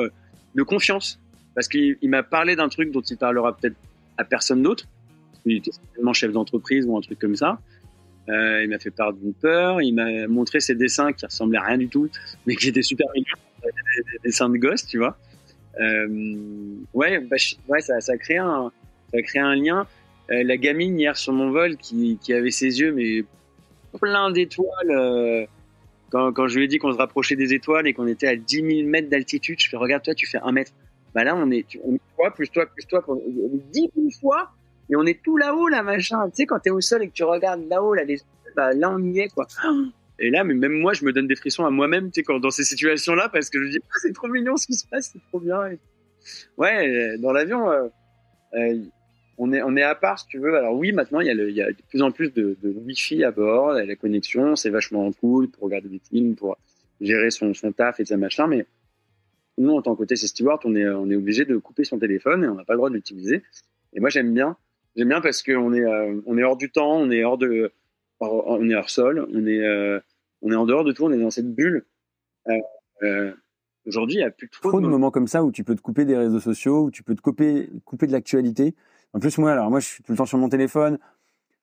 de confiance, parce qu'il m'a parlé d'un truc dont il parlera peut-être à personne d'autre. Il était certainement chef d'entreprise ou un truc comme ça. Il m'a fait part d'une peur. Il m'a montré ses dessins qui ressemblaient à rien du tout, mais qui étaient super mignons. Des dessins de gosse, tu vois. Ça a créé un lien. La gamine hier sur mon vol qui avait ses yeux mais plein d'étoiles. Quand je lui ai dit qu'on se rapprochait des étoiles et qu'on était à 10 000 mètres d'altitude, je fais regarde toi, tu fais 1 mètre. Bah là on est toi plus toi, on est 10 000 fois et on est tout là-haut là machin. Tu sais quand t'es au sol et que tu regardes là-haut là bah là on y est quoi. Et là mais même moi je me donne des frissons à moi-même tu sais quand dans ces situations là parce que je me dis c'est trop mignon ce qui se passe, c'est trop bien. Ouais dans l'avion on est à part, si tu veux. Alors oui, maintenant, il y a de plus en plus de Wi-Fi à bord, la connexion, c'est vachement cool pour regarder des films, pour gérer son taf et ça machin. Mais nous, en tant qu'hôtesse et steward, on est obligé de couper son téléphone et on n'a pas le droit de l'utiliser. Et moi, j'aime bien parce qu'on est hors du temps, on est hors sol, on est en dehors de tout, on est dans cette bulle. Aujourd'hui, il n'y a plus trop de moments comme ça où tu peux te couper des réseaux sociaux, où tu peux te couper de l'actualité. En plus, moi, je suis tout le temps sur mon téléphone.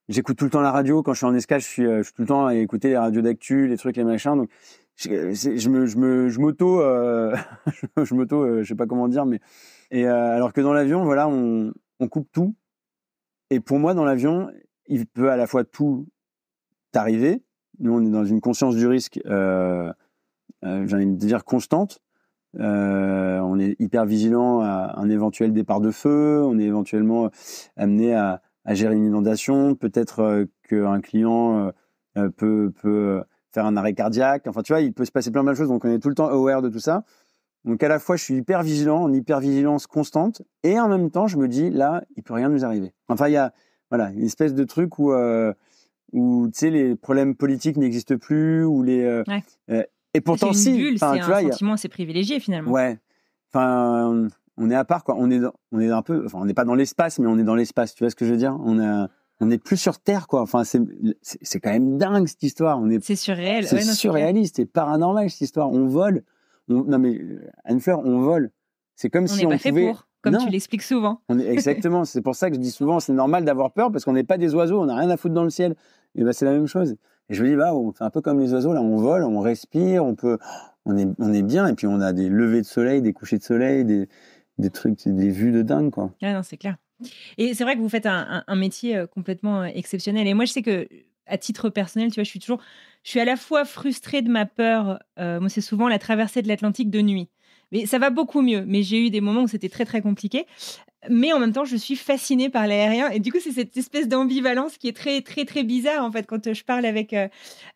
J'écoute tout le temps la radio. Quand je suis en escale, je suis tout le temps à écouter les radios d'actu, les trucs, les machins. Donc, je m'auto, je sais pas comment dire, mais alors que dans l'avion, voilà, on coupe tout. Et pour moi, dans l'avion, il peut à la fois tout t'arriver. Nous, on est dans une conscience du risque, j'ai envie de dire constante. On est hyper vigilant à un éventuel départ de feu, on est éventuellement amené à gérer une inondation, peut-être qu'un client peut faire un arrêt cardiaque, enfin tu vois, il peut se passer plein de choses, donc on est tout le temps aware de tout ça. Donc à la fois je suis hyper vigilant, en hypervigilance constante, et en même temps je me dis là, il peut rien nous arriver. Enfin il y a voilà, une espèce de truc où tu sais les problèmes politiques n'existent plus, ou les et pourtant, c'est une bulle, c'est un sentiment assez privilégié finalement. Ouais. Enfin, on est à part, quoi. On est un peu, enfin, on n'est pas dans l'espace, mais on est dans l'espace. Tu vois ce que je veux dire? On est plus sur Terre, quoi. Enfin, c'est quand même dingue, cette histoire. C'est surréel. C'est surréaliste et paranormal, cette histoire. On vole. Non, mais, Anne-Fleur, on vole. C'est comme si on n'est pas pouvait... fait pour, comme tu l'expliques souvent. Exactement. C'est pour ça que je dis souvent, c'est normal d'avoir peur parce qu'on n'est pas des oiseaux, on n'a rien à foutre dans le ciel. Et ben, c'est la même chose. Et je me dis, on fait un peu comme les oiseaux, là, on vole, on respire, on est bien, et puis on a des levées de soleil, des couchers de soleil, des trucs, des vues de dingue, quoi. Ah non, c'est clair. Et c'est vrai que vous faites un métier complètement exceptionnel. Et moi, je sais que, à titre personnel, tu vois, je suis à la fois frustrée de ma peur. Moi, c'est souvent la traversée de l'Atlantique de nuit. Mais ça va beaucoup mieux. Mais j'ai eu des moments où c'était très, très compliqué. Mais en même temps, je suis fascinée par l'aérien. Et du coup, c'est cette espèce d'ambivalence qui est très, très, très bizarre, en fait, quand je parle avec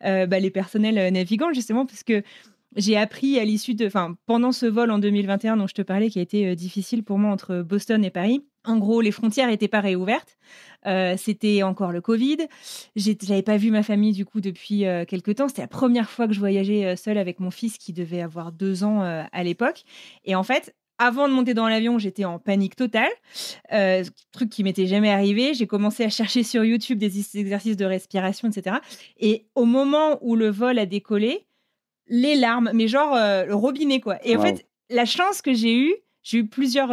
les personnels navigants, justement, parce que j'ai appris à l'issue pendant ce vol en 2021 dont je te parlais, qui a été difficile pour moi entre Boston et Paris. En gros, les frontières n'étaient pas réouvertes. C'était encore le Covid. J'avais pas vu ma famille, du coup, depuis quelques temps. C'était la première fois que je voyageais seule avec mon fils qui devait avoir 2 ans à l'époque. Et en fait, avant de monter dans l'avion, j'étais en panique totale, truc qui m'était jamais arrivé. J'ai commencé à chercher sur YouTube des exercices de respiration, etc. Et au moment où le vol a décollé, les larmes, mais genre le robinet, quoi. Et en fait, la chance que j'ai eue plusieurs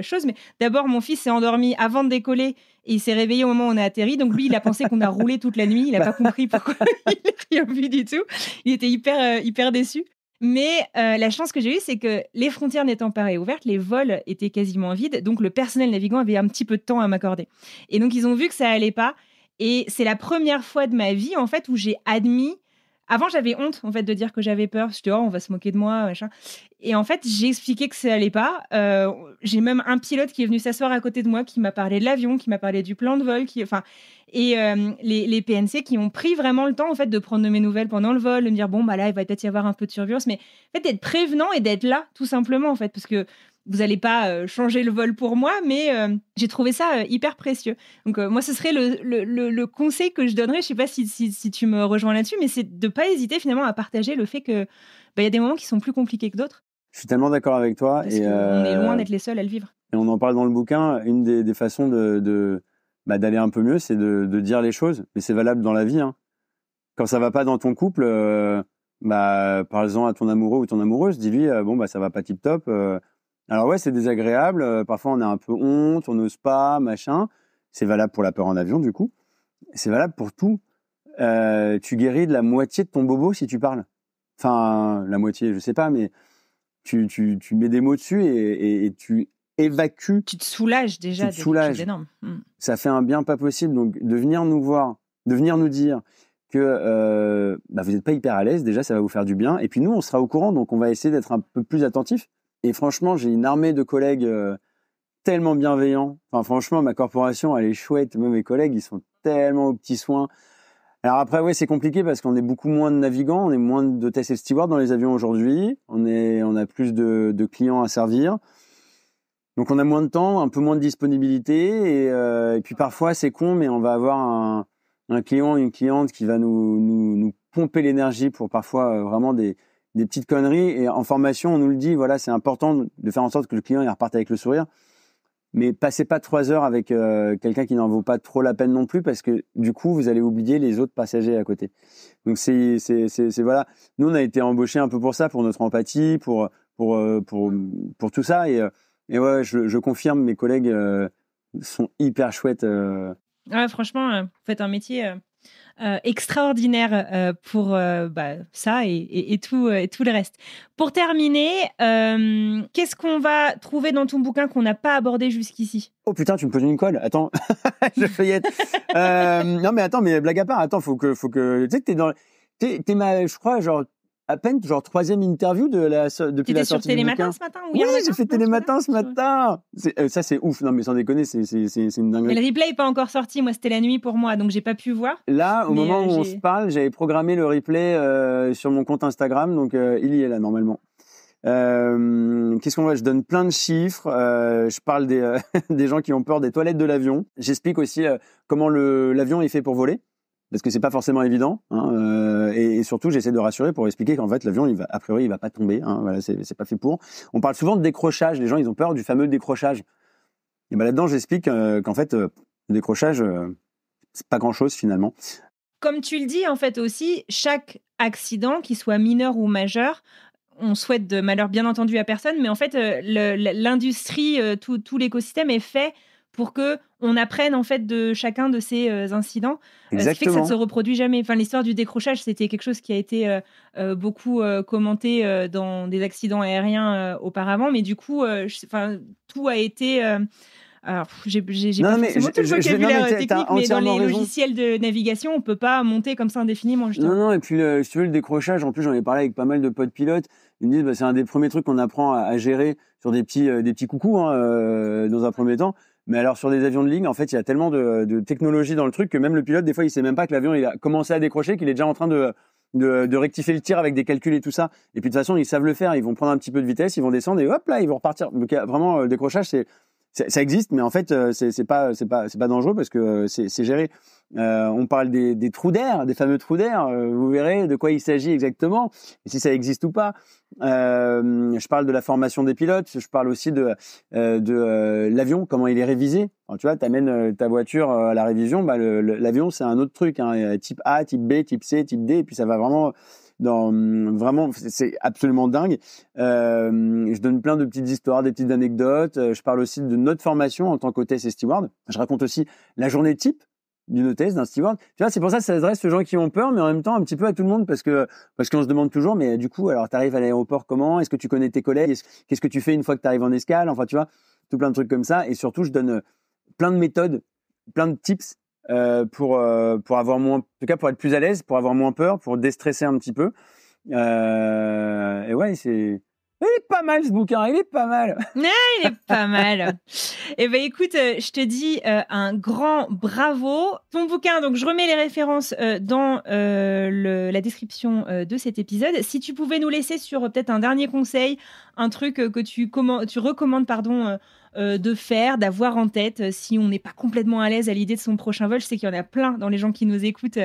choses. Mais d'abord, mon fils s'est endormi avant de décoller et il s'est réveillé au moment où on a atterri. Donc lui, il a pensé qu'on a roulé toute la nuit. Il n'a pas compris pourquoi il n'a rien vu du tout. Il était hyper déçu. Mais la chance que j'ai eue, c'est que les frontières n'étant pas réouvertes, les vols étaient quasiment vides. Donc, le personnel navigant avait un petit peu de temps à m'accorder. Et donc, ils ont vu que ça allait pas. Et c'est la première fois de ma vie, en fait, où j'ai admis... Avant, j'avais honte, en fait, de dire que j'avais peur. Je disais, on va se moquer de moi, machin. Et en fait, j'ai expliqué que ça allait pas. J'ai même un pilote qui est venu s'asseoir à côté de moi, qui m'a parlé de l'avion, qui m'a parlé du plan de vol, et les PNC qui ont pris vraiment le temps, en fait, de prendre de mes nouvelles pendant le vol, de me dire, là, il va peut-être y avoir un peu de turbulence, mais en fait, d'être prévenant et d'être là, tout simplement, en fait, parce que vous n'allez pas changer le vol pour moi, mais j'ai trouvé ça hyper précieux. Donc, moi, ce serait le conseil que je donnerais. Je ne sais pas si tu me rejoins là-dessus, mais c'est de ne pas hésiter finalement à partager le fait qu'il y a des moments qui sont plus compliqués que d'autres. Je suis tellement d'accord avec toi. Parce qu'on est loin d'être les seuls à le vivre. Et on en parle dans le bouquin. Une des façons d'aller un peu mieux, c'est de dire les choses. Mais c'est valable dans la vie. Hein. Quand ça ne va pas dans ton couple, parle-en à ton amoureux ou ton amoureuse. Dis-lui, ça ne va pas tip-top. Alors ouais, c'est désagréable. Parfois, on a un peu honte, on n'ose pas, machin. C'est valable pour la peur en avion, du coup. C'est valable pour tout. Tu guéris de la moitié de ton bobo si tu parles. Enfin, la moitié, je sais pas, mais tu mets des mots dessus et tu évacues. Tu te soulages déjà. Tu te soulages. C'est énorme. Ça fait un bien pas possible. Donc, de venir nous voir, de venir nous dire que vous n'êtes pas hyper à l'aise, déjà, ça va vous faire du bien. Et puis nous, on sera au courant, donc on va essayer d'être un peu plus attentifs. Et franchement, j'ai une armée de collègues tellement bienveillants. Enfin, franchement, ma corporation, elle est chouette. Même mes collègues, ils sont tellement aux petits soins. Alors après, ouais, c'est compliqué parce qu'on est beaucoup moins de navigants, on est moins d'hôtesses et de stewards dans les avions aujourd'hui. On a plus de clients à servir. Donc on a moins de temps, un peu moins de disponibilité. Et puis parfois, c'est con, mais on va avoir un client, une cliente qui va nous pomper l'énergie pour parfois vraiment des petites conneries. Et en formation, on nous le dit, voilà, c'est important de faire en sorte que le client il reparte avec le sourire. Mais passez pas 3 heures avec quelqu'un qui n'en vaut pas trop la peine non plus, parce que du coup, vous allez oublier les autres passagers à côté. Donc c'est voilà. Nous, on a été embauchés un peu pour ça, pour notre empathie, pour tout ça. Et ouais, je confirme, mes collègues sont hyper chouettes. Ouais, franchement, vous faites un métier extraordinaire pour ça et tout le reste. Pour terminer, qu'est-ce qu'on va trouver dans ton bouquin qu'on n'a pas abordé jusqu'ici ? Oh putain, tu me poses une colle. Attends, je feuillette. Non mais attends, mais blague à part. Attends, faut que tu sais que t'es ma, je crois, genre à peine genre 3e interview depuis la sortie du bouquin. T'étais sur Télématin ce matin ou hier Oui, matin, j'ai fait Télématin ce matin. Ça c'est ouf. Non mais sans déconner, c'est une dinguerie. Mais le replay n'est pas encore sorti. Moi, c'était la nuit pour moi, donc j'ai pas pu voir. Là, au moment où on se parle, j'avais programmé le replay sur mon compte Instagram, donc il y est là normalement. Qu'est-ce qu'on voit ? Je donne plein de chiffres. Je parle des gens qui ont peur des toilettes de l'avion. J'explique aussi comment l'avion est fait pour voler, parce que c'est pas forcément évident. Et surtout, j'essaie de rassurer pour expliquer qu'en fait, l'avion, a priori, il va pas tomber. Voilà, c'est pas fait pour. On parle souvent de décrochage. Les gens, ils ont peur du fameux décrochage. Et ben là-dedans, j'explique qu'en fait, le décrochage, c'est pas grand-chose finalement. Comme tu le dis, en fait aussi, chaque accident, qu'il soit mineur ou majeur, on souhaite de malheur bien entendu à personne, mais en fait, l'industrie, tout l'écosystème est fait pour que on apprenne en fait de chacun de ces incidents. Ce qui fait que ça ne se reproduit jamais. Enfin, l'histoire du décrochage, c'était quelque chose qui a été beaucoup commenté dans des accidents aériens auparavant, mais du coup, tout a été... Alors, j'ai pas forcément tout le vocabulaire technique, mais dans les logiciels de navigation, on peut pas monter comme ça indéfiniment, justement. Non, et puis, si tu veux, le décrochage, en plus, j'en ai parlé avec pas mal de potes pilotes. Ils me disent, c'est un des premiers trucs qu'on apprend à gérer sur des petits coucous, dans un premier temps. Mais alors, sur des avions de ligne, en fait, il y a tellement de technologie dans le truc que même le pilote, des fois, il sait même pas que l'avion, il a commencé à décrocher, qu'il est déjà en train de rectifier le tir avec des calculs et tout ça. Et puis, de toute façon, ils savent le faire. Ils vont prendre un petit peu de vitesse, ils vont descendre et hop là, ils vont repartir. Donc, vraiment, le décrochage, ça existe, mais en fait, c'est pas dangereux parce que c'est géré. On parle des trous d'air, des fameux trous d'air. Vous verrez de quoi il s'agit exactement, et si ça existe ou pas. Je parle de la formation des pilotes. Je parle aussi de l'avion, comment il est révisé. Alors, tu vois, t'amènes ta voiture à la révision. L'avion, c'est un autre truc. Type A, type B, type C, type D, et puis ça va vraiment. Vraiment, c'est absolument dingue. Je donne plein de petites histoires, des petites anecdotes. Je parle aussi de notre formation en tant qu'hôtesse et steward. Je raconte aussi la journée type d'une hôtesse, d'un steward. Tu vois, c'est pour ça que ça s'adresse aux gens qui ont peur, mais en même temps un petit peu à tout le monde, parce qu'on se demande toujours, mais du coup, alors t'arrives à l'aéroport comment ? Est-ce que tu connais tes collègues ? Qu'est-ce que tu fais une fois que t'arrives en escale ? Enfin, tu vois, tout plein de trucs comme ça. Et surtout, je donne plein de méthodes, plein de tips. Pour avoir moins, en tout cas pour être plus à l'aise, pour avoir moins peur, pour déstresser un petit peu. Et ouais, il est pas mal ce bouquin, il est pas mal. Il est pas mal. Eh ben écoute, je te dis un grand bravo. Ton bouquin, donc je remets les références dans la description de cet épisode. Si tu pouvais nous laisser sur peut-être un dernier conseil, un truc que tu recommandes, de faire, d'avoir en tête si on n'est pas complètement à l'aise à l'idée de son prochain vol. Je sais qu'il y en a plein dans les gens qui nous écoutent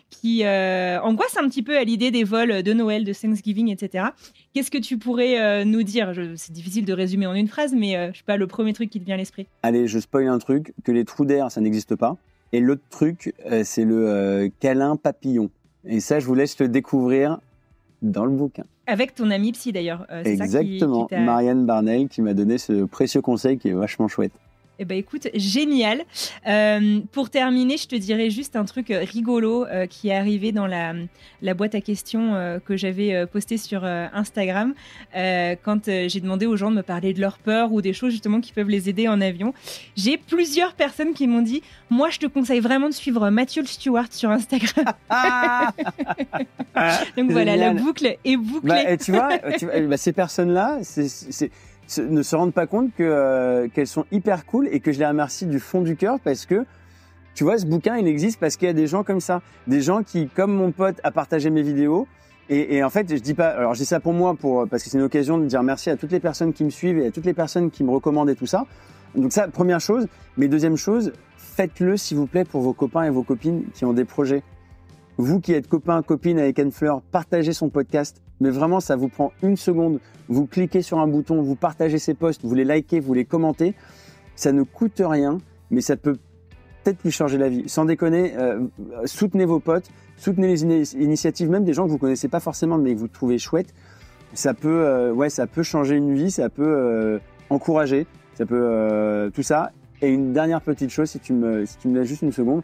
qui angoissent un petit peu à l'idée des vols de Noël, de Thanksgiving, etc. Qu'est-ce que tu pourrais nous dire ? C'est difficile de résumer en une phrase, mais je sais pas, le premier truc qui te vient à l'esprit. Allez, je spoil un truc, que les trous d'air, ça n'existe pas. Et l'autre truc, c'est le câlin papillon. Et ça, je vous laisse le découvrir dans le bouquin. Avec ton ami psy d'ailleurs. Exactement, Marianne Barnel qui m'a donné ce précieux conseil qui est vachement chouette. Eh ben écoute, génial. Pour terminer, je te dirais juste un truc rigolo qui est arrivé dans la boîte à questions que j'avais postée sur Instagram quand j'ai demandé aux gens de me parler de leur peur ou des choses justement qui peuvent les aider en avion. J'ai plusieurs personnes qui m'ont dit « Moi, je te conseille vraiment de suivre Mathieu le Steward sur Instagram. » Donc voilà, la boucle est bouclée. Et tu vois, ces personnes-là, ne se rendent pas compte qu'elles sont hyper cool et que je les remercie du fond du cœur parce que, tu vois, ce bouquin, il existe parce qu'il y a des gens comme ça. Des gens qui, comme mon pote, a partagé mes vidéos. Et en fait, je dis pas, alors je dis ça pour moi, parce que c'est une occasion de dire merci à toutes les personnes qui me suivent et à toutes les personnes qui me recommandent et tout ça. Donc ça, première chose. Mais deuxième chose, faites-le, s'il vous plaît, pour vos copains et vos copines qui ont des projets. Vous qui êtes copain, copine avec Anne Fleur, partagez son podcast. Mais vraiment, ça vous prend 1 seconde. Vous cliquez sur un bouton, vous partagez ses posts, vous les likez, vous les commentez. Ça ne coûte rien, mais ça peut peut-être lui changer la vie. Sans déconner, soutenez vos potes, soutenez les initiatives, même des gens que vous connaissez pas forcément, mais que vous trouvez chouettes. Ça peut, ça peut changer une vie, ça peut encourager, ça peut tout ça. Et une dernière petite chose, si tu me laisses juste 1 seconde.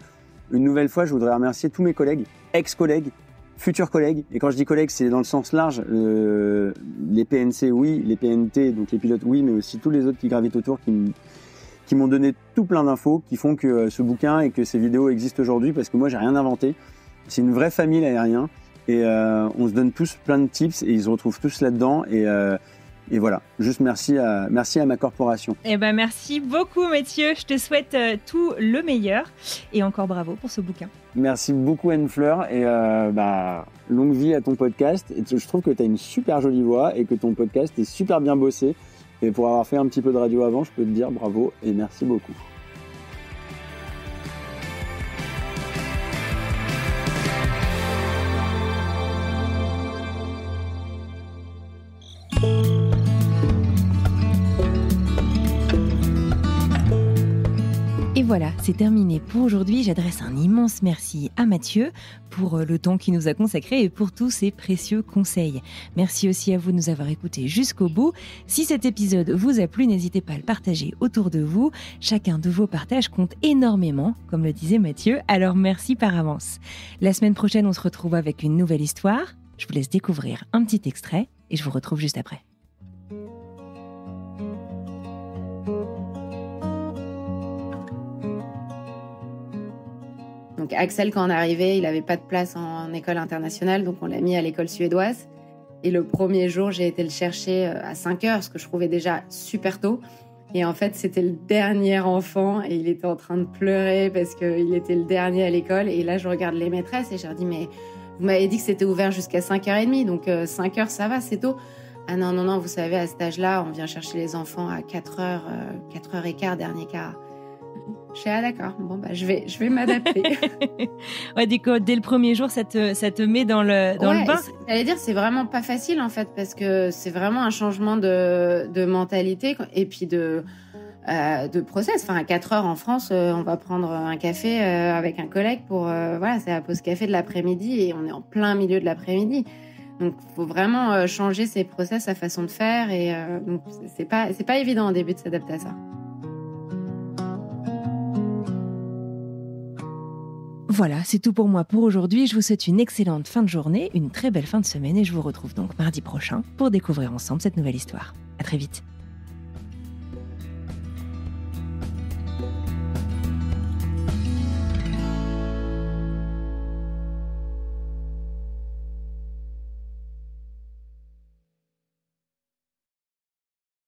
Une nouvelle fois, je voudrais remercier tous mes collègues, ex-collègues, futurs collègues. Et quand je dis collègues, c'est dans le sens large. Les PNC, oui. Les PNT, donc les pilotes, oui. Mais aussi tous les autres qui gravitent autour, qui m'ont donné tout plein d'infos, qui font que ce bouquin et que ces vidéos existent aujourd'hui. Parce que moi, j'ai rien inventé. C'est une vraie famille, l'aérien. Et on se donne tous plein de tips et ils se retrouvent tous là-dedans. Et voilà, juste merci à ma corporation. Eh ben merci beaucoup Mathieu, je te souhaite tout le meilleur et encore bravo pour ce bouquin. Merci beaucoup Anne Fleur et longue vie à ton podcast. Et je trouve que tu as une super jolie voix et que ton podcast est super bien bossé. Et pour avoir fait un petit peu de radio avant, je peux te dire bravo et merci beaucoup. Et voilà, c'est terminé pour aujourd'hui. J'adresse un immense merci à Mathieu pour le temps qu'il nous a consacré et pour tous ses précieux conseils. Merci aussi à vous de nous avoir écoutés jusqu'au bout. Si cet épisode vous a plu, n'hésitez pas à le partager autour de vous. Chacun de vos partages compte énormément, comme le disait Mathieu, alors merci par avance. La semaine prochaine, on se retrouve avec une nouvelle histoire. Je vous laisse découvrir un petit extrait et je vous retrouve juste après. Donc Axel, quand on est arrivé, il n'avait pas de place en école internationale, donc on l'a mis à l'école suédoise. Et le premier jour, j'ai été le chercher à 5h, ce que je trouvais déjà super tôt. Et en fait, c'était le dernier enfant et il était en train de pleurer parce qu'il était le dernier à l'école. Et là, je regarde les maîtresses et je leur dis « Mais vous m'avez dit que c'était ouvert jusqu'à 5h30, donc 5h, ça va, c'est tôt. » « Ah non, vous savez, à cet âge-là, on vient chercher les enfants à 4h, 4h15, dernier cas. » Je suis d'accord. Bon je vais m'adapter. Ouais, dès le premier jour, ça te met dans le bain. J'allais dire, c'est vraiment pas facile en fait parce que c'est vraiment un changement de mentalité et puis de process. Enfin, à 4h en France, on va prendre un café avec un collègue pour c'est la pause café de l'après-midi et on est en plein milieu de l'après-midi. Donc, faut vraiment changer ses process, sa façon de faire et donc c'est pas évident au début de s'adapter à ça. Voilà, c'est tout pour moi pour aujourd'hui. Je vous souhaite une excellente fin de journée, une très belle fin de semaine et je vous retrouve donc mardi prochain pour découvrir ensemble cette nouvelle histoire. À très vite.